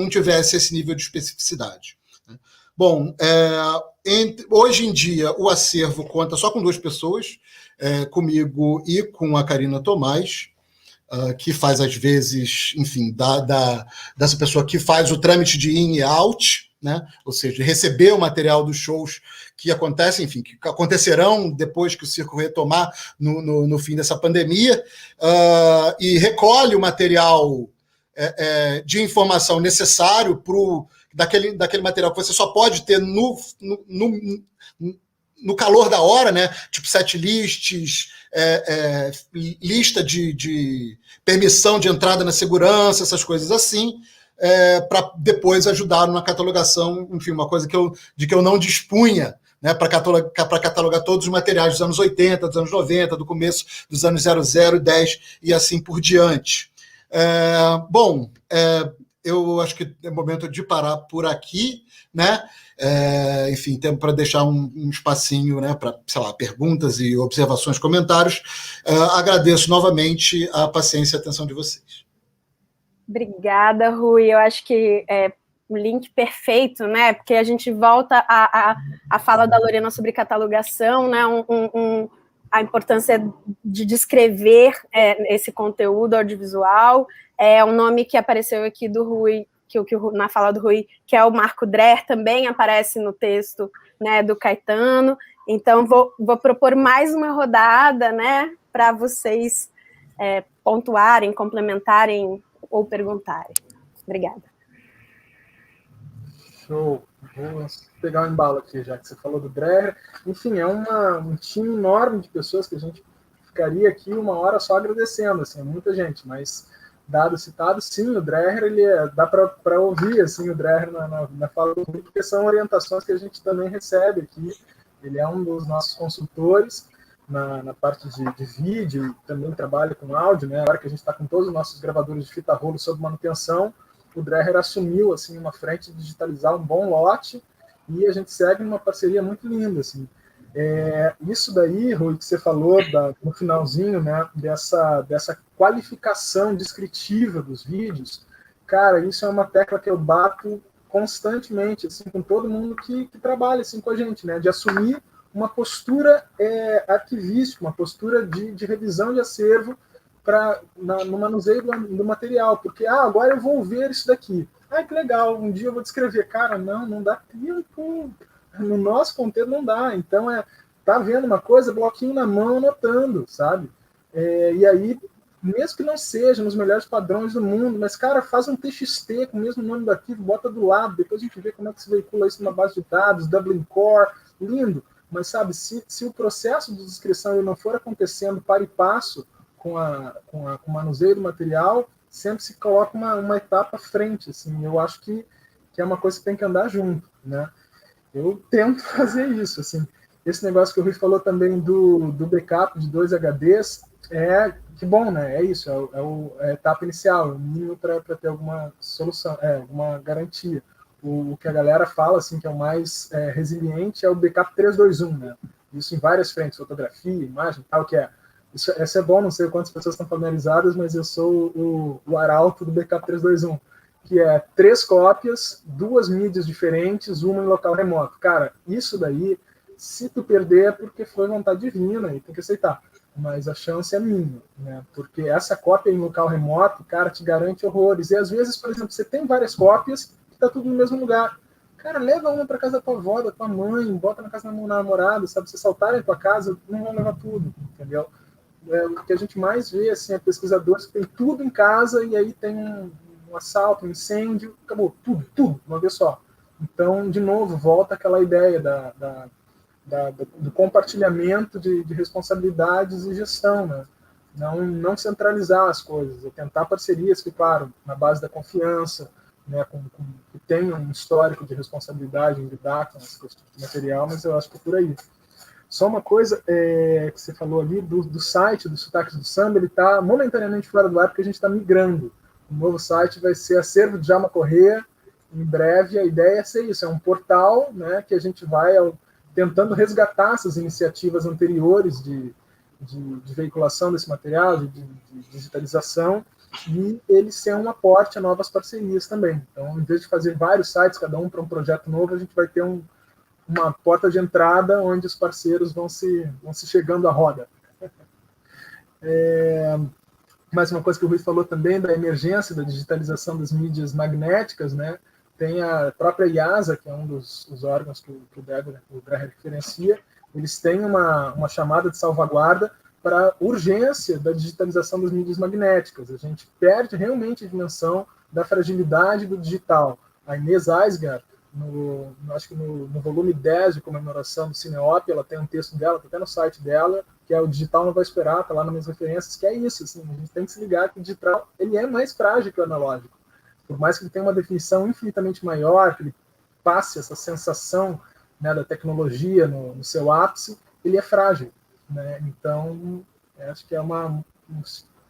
tivesse esse nível de especificidade. Bom, hoje em dia, o acervo conta só com 2 pessoas, comigo e com a Karina Tomás, que faz, às vezes, enfim, dessa pessoa que faz o trâmite de in e out, né? Ou seja, receber o material dos shows que acontecem, enfim, que acontecerão depois que o circo retomar no fim dessa pandemia, e recolhe o material de informação necessário daquele material que você só pode ter no calor da hora, né? Tipo set lists, lista de permissão de entrada na segurança, essas coisas assim, para depois ajudar na catalogação, enfim, uma coisa de que eu não dispunha, né, para catalogar todos os materiais dos anos 80, dos anos 90, do começo dos anos 00 e 10 e assim por diante. Eu acho que é momento de parar por aqui, né? Enfim, tempo para deixar um espacinho, né, para, sei lá, perguntas e observações, comentários. Agradeço novamente a paciência e a atenção de vocês. Obrigada, Rui. Eu acho que um link perfeito, né? Porque a gente volta à fala da Lorena sobre catalogação, né? A importância de descrever esse conteúdo audiovisual. É um nome que apareceu aqui do Rui, na fala do Rui, que é o Marco Dreher, também aparece no texto, né, do Caetano. Então, vou propor mais uma rodada, né, para vocês pontuarem, complementarem ou perguntarem. Obrigada. Show. Vou pegar o embalo aqui, já que você falou do Dreher. Enfim, é um time enorme de pessoas que a gente ficaria aqui 1 hora só agradecendo, assim, muita gente, mas dado citado, sim, o Dreher, dá para ouvir assim, o Dreher na fala do Rui, porque são orientações que a gente também recebe aqui. Ele é um dos nossos consultores na parte de vídeo, e também trabalha com áudio, né? Agora que a gente está com todos os nossos gravadores de fita rolo sob manutenção, o Dreher assumiu assim, uma frente de digitalizar um bom lote, e a gente segue numa parceria muito linda. Assim. Isso daí, Rui, que você falou no finalzinho, né, dessa qualificação descritiva dos vídeos, cara, isso é uma tecla que eu bato constantemente, assim, com todo mundo que trabalha assim, com a gente, né, de assumir uma postura arquivística, uma postura de revisão de acervo no manuseio do material, porque agora eu vou ver isso daqui. Que legal, um dia eu vou descrever. Cara, não dá tempo. No nosso conteúdo não dá. Então, tá vendo uma coisa, bloquinho na mão, anotando, sabe? E aí, mesmo que não seja nos melhores padrões do mundo, mas, cara, faz um TXT com o mesmo nome do arquivo, bota do lado, depois a gente vê como é que se veicula isso numa base de dados, Dublin Core, lindo. Mas, sabe, se o processo de descrição ele não for acontecendo para e passo com o manuseio do material, sempre se coloca uma etapa à frente, assim. Eu acho que é uma coisa que tem que andar junto, né? Eu tento fazer isso, assim. Esse negócio que o Rui falou também do backup de 2 HDs, que bom, né? É isso, é a etapa inicial, é o mínimo para ter alguma solução, alguma garantia. O que a galera fala, assim, que é o mais resiliente é o backup 3-2-1, né? Isso em várias frentes, fotografia, imagem, tal, que Esse é bom, não sei quantas pessoas estão familiarizadas, mas eu sou o arauto do backup 3-2-1, que é 3 cópias, 2 mídias diferentes, uma em local remoto. Cara, isso daí, se tu perder é porque foi vontade divina e tem que aceitar. Mas a chance é mínima, né? Porque essa cópia em local remoto, cara, te garante horrores. E às vezes, por exemplo, você tem várias cópias que tá tudo no mesmo lugar. Cara, leva uma para casa da tua avó, da tua mãe, bota na casa da namorada, sabe? Se saltarem na tua casa, não vão levar tudo, entendeu? O que a gente mais vê assim, é pesquisadores que tem tudo em casa e aí tem um assalto, um incêndio, acabou, tudo, uma vez só. Então, de novo, volta aquela ideia do compartilhamento de responsabilidades e gestão, né? Não centralizar as coisas, tentar parcerias que, claro, na base da confiança, né, que tenham um histórico de responsabilidade em lidar com esse tipo de material, mas eu acho que é por aí. Só uma coisa que você falou ali do site dos Sotaques do Samba, ele está momentaneamente fora do ar porque a gente está migrando. O novo site vai ser Acervo de Djalma Corrêa. Em breve, a ideia é ser isso, é um portal, né, que a gente vai tentando resgatar essas iniciativas anteriores de veiculação desse material, de digitalização, e ele ser um aporte a novas parcerias também. Então, em vez de fazer vários sites, cada um para um projeto novo, a gente vai ter um uma porta de entrada onde os parceiros vão se chegando à roda. Mais uma coisa que o Rui falou também da emergência da digitalização das mídias magnéticas, né? Tem a própria IASA, que é um dos órgãos que o Dreher referencia, eles têm uma chamada de salvaguarda para a urgência da digitalização das mídias magnéticas. A gente perde realmente a dimensão da fragilidade do digital. A Inês Aisgar, acho que no volume 10 de comemoração do Cineop, ela tem um texto dela, está até no site dela, que é o digital não vai esperar, está lá nas minhas referências, que é isso, assim, a gente tem que se ligar que o digital ele é mais frágil que o analógico. Por mais que ele tenha uma definição infinitamente maior, que ele passe essa sensação, né, da tecnologia no seu ápice, ele é frágil, né? Então, acho que é um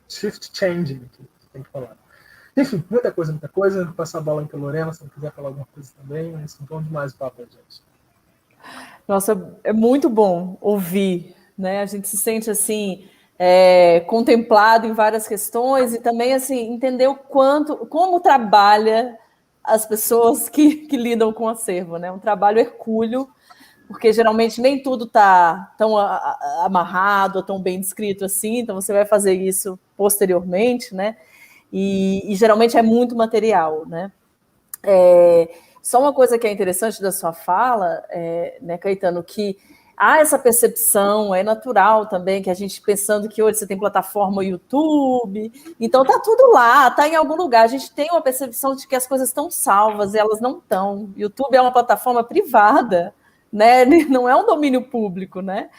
shift changing que tem que falar. Enfim, muita coisa. Vou passar a bola para a Lorena, se ela quiser falar alguma coisa também, mas bom demais o papo, gente. Nossa, é muito bom ouvir, né? A gente se sente assim, contemplado em várias questões e também assim entender como trabalha as pessoas que lidam com o acervo, né? Um trabalho hercúleo, porque geralmente nem tudo está tão amarrado, tão bem descrito assim, então você vai fazer isso posteriormente, né? E geralmente é muito material, né? Só uma coisa que é interessante da sua fala, né, Caetano, que há essa percepção, é natural também, que a gente pensando que hoje você tem plataforma YouTube, então tá tudo lá, tá em algum lugar, a gente tem uma percepção de que as coisas estão salvas, e elas não estão. YouTube é uma plataforma privada, né, não é um domínio público, né,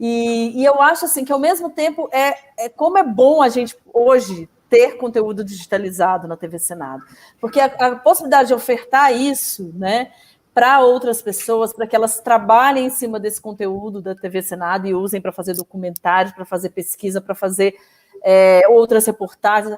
e eu acho assim que ao mesmo tempo como é bom a gente hoje ter conteúdo digitalizado na TV Senado, porque a possibilidade de ofertar isso, né, para outras pessoas, para que elas trabalhem em cima desse conteúdo da TV Senado e usem para fazer documentários, para fazer pesquisa, para fazer outras reportagens,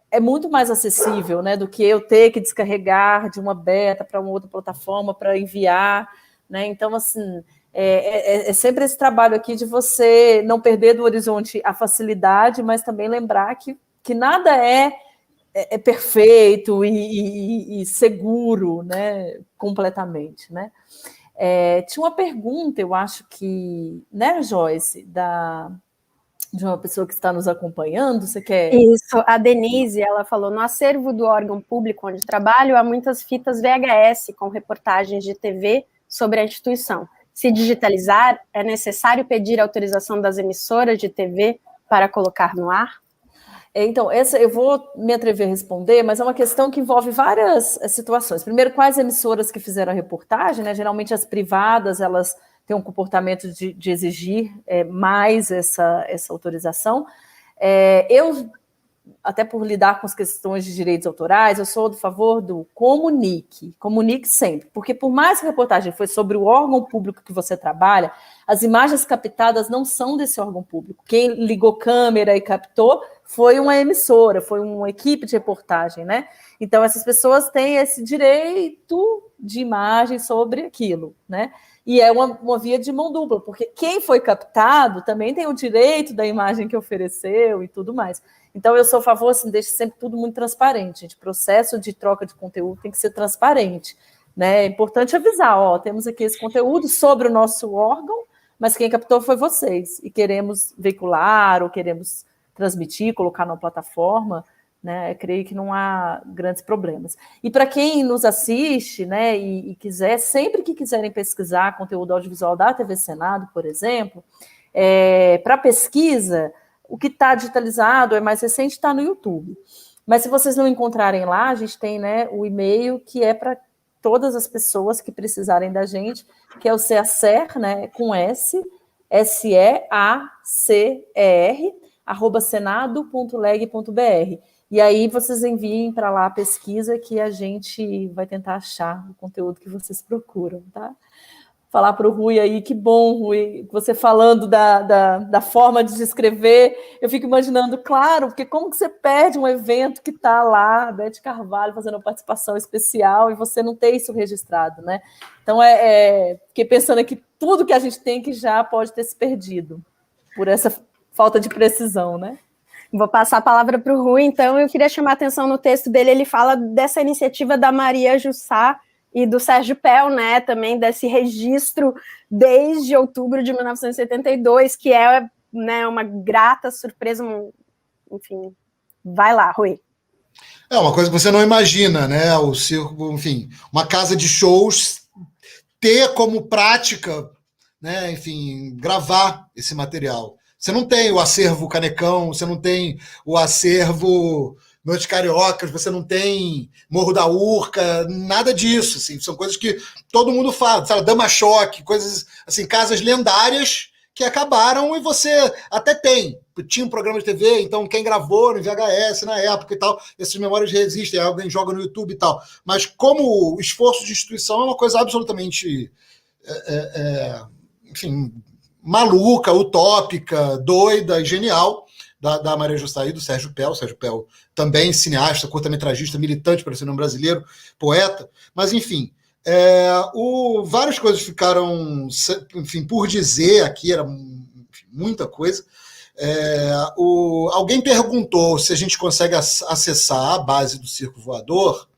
é muito mais acessível, né, do que eu ter que descarregar de uma beta para uma outra plataforma para enviar, né? Então, assim, é sempre esse trabalho aqui de você não perder do horizonte a facilidade, mas também lembrar que nada é perfeito e seguro, né, completamente, né? Tinha uma pergunta, eu acho que, né, Joyce, de uma pessoa que está nos acompanhando, você quer... Isso, a Denise, ela falou, no acervo do órgão público onde trabalho, há muitas fitas VHS com reportagens de TV sobre a instituição. Se digitalizar, é necessário pedir autorização das emissoras de TV para colocar no ar? Então, essa eu vou me atrever a responder, mas é uma questão que envolve várias situações. Primeiro, quais emissoras que fizeram a reportagem, né? Geralmente as privadas, elas têm um comportamento de exigir mais essa autorização. Eu, até por lidar com as questões de direitos autorais, eu sou do favor do comunique sempre, porque por mais que a reportagem foi sobre o órgão público que você trabalha, as imagens captadas não são desse órgão público. Quem ligou câmera e captou foi uma emissora, foi uma equipe de reportagem, né? Então, essas pessoas têm esse direito de imagem sobre aquilo, né? E é uma via de mão dupla, porque quem foi captado também tem o direito da imagem que ofereceu e tudo mais. Então, eu sou a favor, assim, deixe sempre tudo muito transparente, gente. O processo de troca de conteúdo tem que ser transparente, né? É importante avisar, temos aqui esse conteúdo sobre o nosso órgão, mas quem captou foi vocês, e queremos veicular ou queremos transmitir, colocar na plataforma, né? Eu creio que não há grandes problemas. E para quem nos assiste, né, e quiser, sempre que quiserem pesquisar conteúdo audiovisual da TV Senado, por exemplo, para pesquisa, o que está digitalizado, é mais recente, está no YouTube. Mas se vocês não encontrarem lá, a gente tem, né, o e-mail que é para todas as pessoas que precisarem da gente, que é o CEACER, né, com S, SEACER, @senado.leg.br. E aí vocês enviem para lá a pesquisa que a gente vai tentar achar o conteúdo que vocês procuram, tá? Falar para o Rui aí, que bom, Rui, você falando da forma de descrever, eu fico imaginando, claro, porque como que você perde um evento que está lá, a Beth Carvalho fazendo uma participação especial, e você não ter isso registrado, né? Então, fiquei pensando aqui, tudo que a gente tem que já pode ter se perdido, por essa falta de precisão, né? Vou passar a palavra para o Rui, então eu queria chamar a atenção no texto dele, ele fala dessa iniciativa da Maria Jussá, e do Sérgio Pel, né, também desse registro desde outubro de 1972, que é, né, uma grata surpresa, enfim, vai lá, Rui. É uma coisa que você não imagina, né, o circo, enfim, uma casa de shows ter como prática, né, enfim, gravar esse material. Você não tem o acervo Canecão, você não tem o acervo Noites Cariocas, você não tem Morro da Urca, nada disso, assim, são coisas que todo mundo fala, sabe, Dama Choque, coisas assim, casas lendárias que acabaram e você até tinha um programa de TV, então quem gravou no VHS na época e tal, essas memórias resistem, alguém joga no YouTube e tal, mas como esforço de instituição é uma coisa absolutamente enfim, maluca, utópica, doida e genial, da Maria Justaí, do Sérgio Pel. Sérgio Pel também cineasta, curta-metragista, militante para o cinema brasileiro, poeta, mas enfim, várias coisas ficaram, enfim, por dizer aqui, era muita coisa. Alguém perguntou se a gente consegue acessar a base do Circo Voador.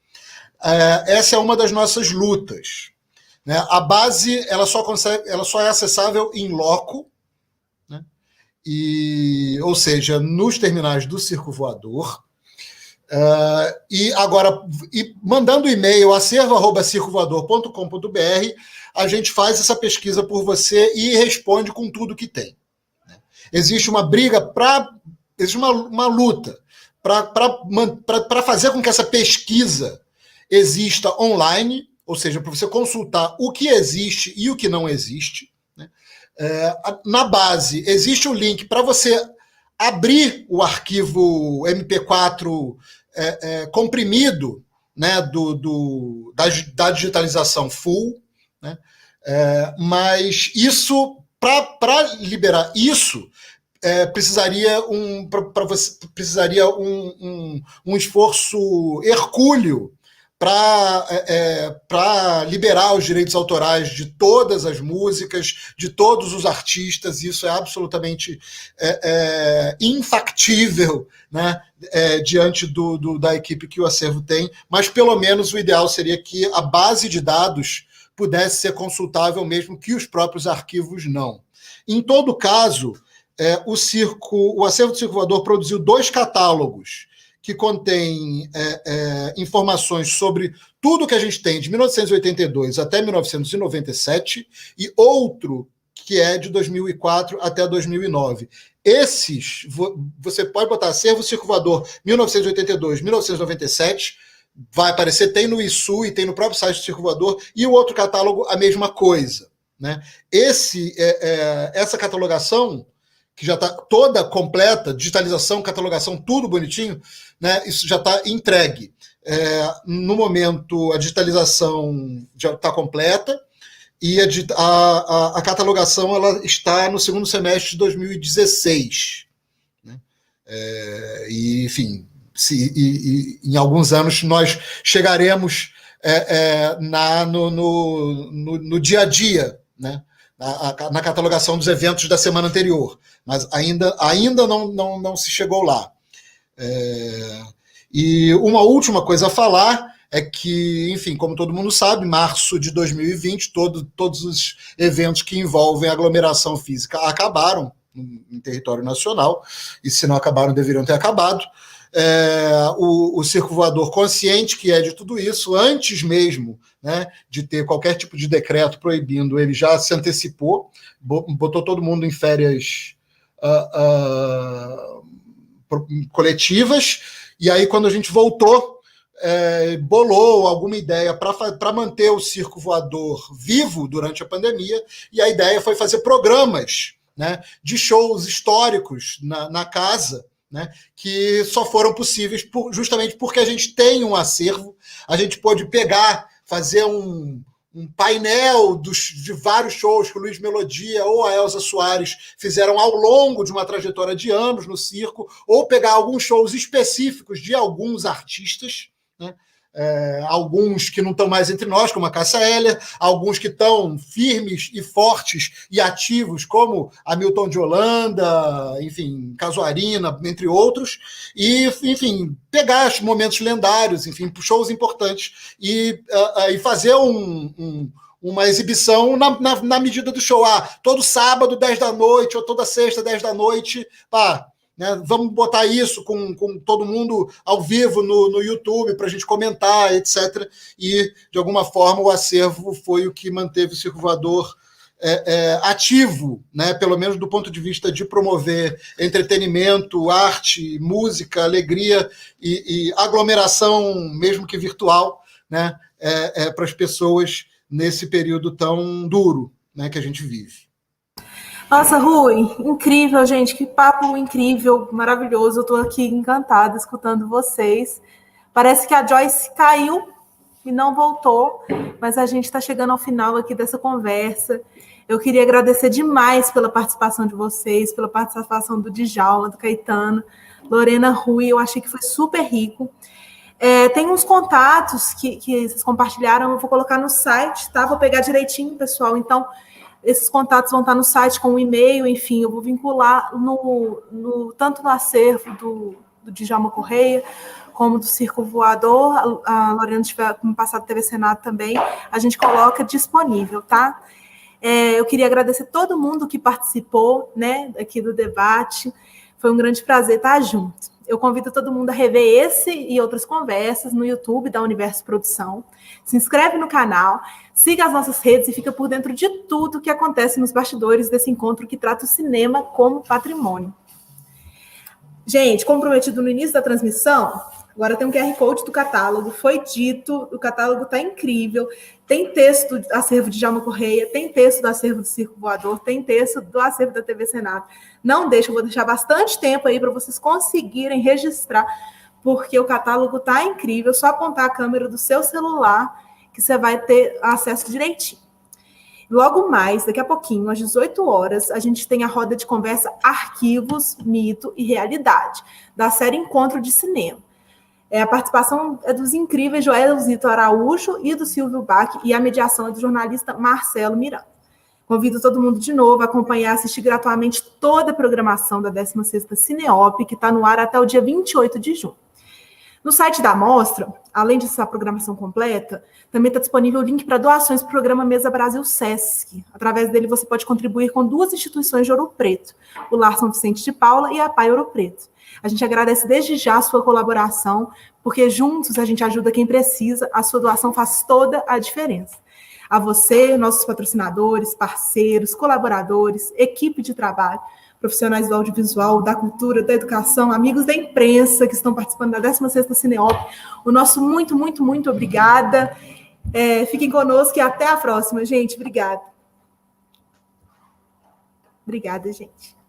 Essa é uma das nossas lutas, né? A base ela só é acessável em loco, né? Ou seja, nos terminais do Circo Voador. E mandando e-mail acervo@circovoador.com.br, a gente faz essa pesquisa por você e responde com tudo que tem. Existe uma briga, existe uma luta para fazer com que essa pesquisa exista online, ou seja, para você consultar o que existe e o que não existe, né? Na base, existe um link para você abrir o arquivo MP4 comprimido, né, da digitalização full, né? Mas isso, para liberar isso, precisaria um esforço hercúleo para liberar os direitos autorais de todas as músicas, de todos os artistas. Isso é absolutamente infactível, né, diante da equipe que o acervo tem, mas pelo menos o ideal seria que a base de dados pudesse ser consultável, mesmo que os próprios arquivos não. Em todo caso, o acervo do Circo Voador produziu 2 catálogos que contém informações sobre tudo que a gente tem de 1982 até 1997, e outro que é de 2004 até 2009. Esses, você pode botar acervo Circo Voador 1982, 1997, vai aparecer, tem no ISU e tem no próprio site do Circo Voador, e o outro catálogo a mesma coisa, né? Essa catalogação, que já está toda completa, digitalização, catalogação, tudo bonitinho, né? Isso já está entregue. No momento, a digitalização já está completa e a catalogação ela está no segundo semestre de 2016. Né? E, enfim, em alguns anos nós chegaremos no dia a dia, né? Na catalogação dos eventos da semana anterior, mas ainda não se chegou lá. E uma última coisa a falar é que, enfim, como todo mundo sabe, março de 2020, todos os eventos que envolvem aglomeração física acabaram em território nacional, e se não acabaram, deveriam ter acabado. O Circo Voador, consciente que é de tudo isso, antes mesmo, né, de ter qualquer tipo de decreto proibindo, ele já se antecipou, botou todo mundo em férias coletivas, e aí quando a gente voltou, bolou alguma ideia para manter o Circo Voador vivo durante a pandemia, e a ideia foi fazer programas, né, de shows históricos na casa, né, que só foram possíveis justamente porque a gente tem um acervo, a gente pôde fazer um painel de vários shows que o Luiz Melodia ou a Elza Soares fizeram ao longo de uma trajetória de anos no circo, ou pegar alguns shows específicos de alguns artistas, né, alguns que não estão mais entre nós, como a Cássia Eller, alguns que estão firmes e fortes e ativos, como Hamilton de Holanda, enfim, Casuarina, entre outros, e, enfim, pegar os momentos lendários, enfim, shows importantes, e fazer uma exibição na medida do show. Todo sábado, 10 da noite, ou toda sexta, 10 da noite, né, vamos botar isso com todo mundo ao vivo no YouTube para a gente comentar, etc. E, de alguma forma, o acervo foi o que manteve o Circo Voador ativo, né, pelo menos do ponto de vista de promover entretenimento, arte, música, alegria e aglomeração, mesmo que virtual, né, para as pessoas nesse período tão duro, né, que a gente vive. Nossa, Rui, incrível, gente, que papo incrível, maravilhoso. Eu estou aqui encantada escutando vocês. Parece que a Joyce caiu e não voltou, mas a gente está chegando ao final aqui dessa conversa. Eu queria agradecer demais pela participação de vocês, pela participação do Djalma, do Caetano, Lorena, Rui, eu achei que foi super rico. Tem uns contatos que vocês compartilharam, eu vou colocar no site, tá? Vou pegar direitinho, pessoal, então... Esses contatos vão estar no site com o e-mail, enfim, eu vou vincular tanto no acervo do Djalma Correia, como do Circo Voador, a Lorena tiver como passado TV Senado também, a gente coloca disponível, tá? Eu queria agradecer todo mundo que participou, né, aqui do debate, foi um grande prazer estar junto. Eu convido todo mundo a rever esse e outras conversas no YouTube da Universo Produção. Se inscreve no canal, siga as nossas redes e fica por dentro de tudo que acontece nos bastidores desse encontro que trata o cinema como patrimônio. Gente, como prometido no início da transmissão, agora tem um QR Code do catálogo, foi dito, o catálogo está incrível, tem texto do acervo de Djalma Correia, tem texto do acervo do Circo Voador, tem texto do acervo da TV Senado. Não deixa, eu vou deixar bastante tempo aí para vocês conseguirem registrar, porque o catálogo está incrível, só apontar a câmera do seu celular que você vai ter acesso direitinho. Logo mais, daqui a pouquinho, às 18 horas, a gente tem a roda de conversa Arquivos, Mito e Realidade, da série Encontro de Cinema. A participação é dos incríveis Joelzito Araújo e do Silvio Bach, e a mediação é do jornalista Marcelo Miranda. Convido todo mundo de novo a acompanhar e assistir gratuitamente toda a programação da 16ª Cineop, que está no ar até o dia 28 de junho. No site da Mostra, além dessa programação completa, também está disponível o link para doações para o programa Mesa Brasil Sesc. Através dele, você pode contribuir com 2 instituições de Ouro Preto, o Lar São Vicente de Paula e a PAI Ouro Preto. A gente agradece desde já a sua colaboração, porque juntos a gente ajuda quem precisa, a sua doação faz toda a diferença. A você, nossos patrocinadores, parceiros, colaboradores, equipe de trabalho, profissionais do audiovisual, da cultura, da educação, amigos da imprensa que estão participando da 16ª Cineop, o nosso muito, muito, muito obrigada. Fiquem conosco e até a próxima, gente. Obrigada. Obrigada, gente.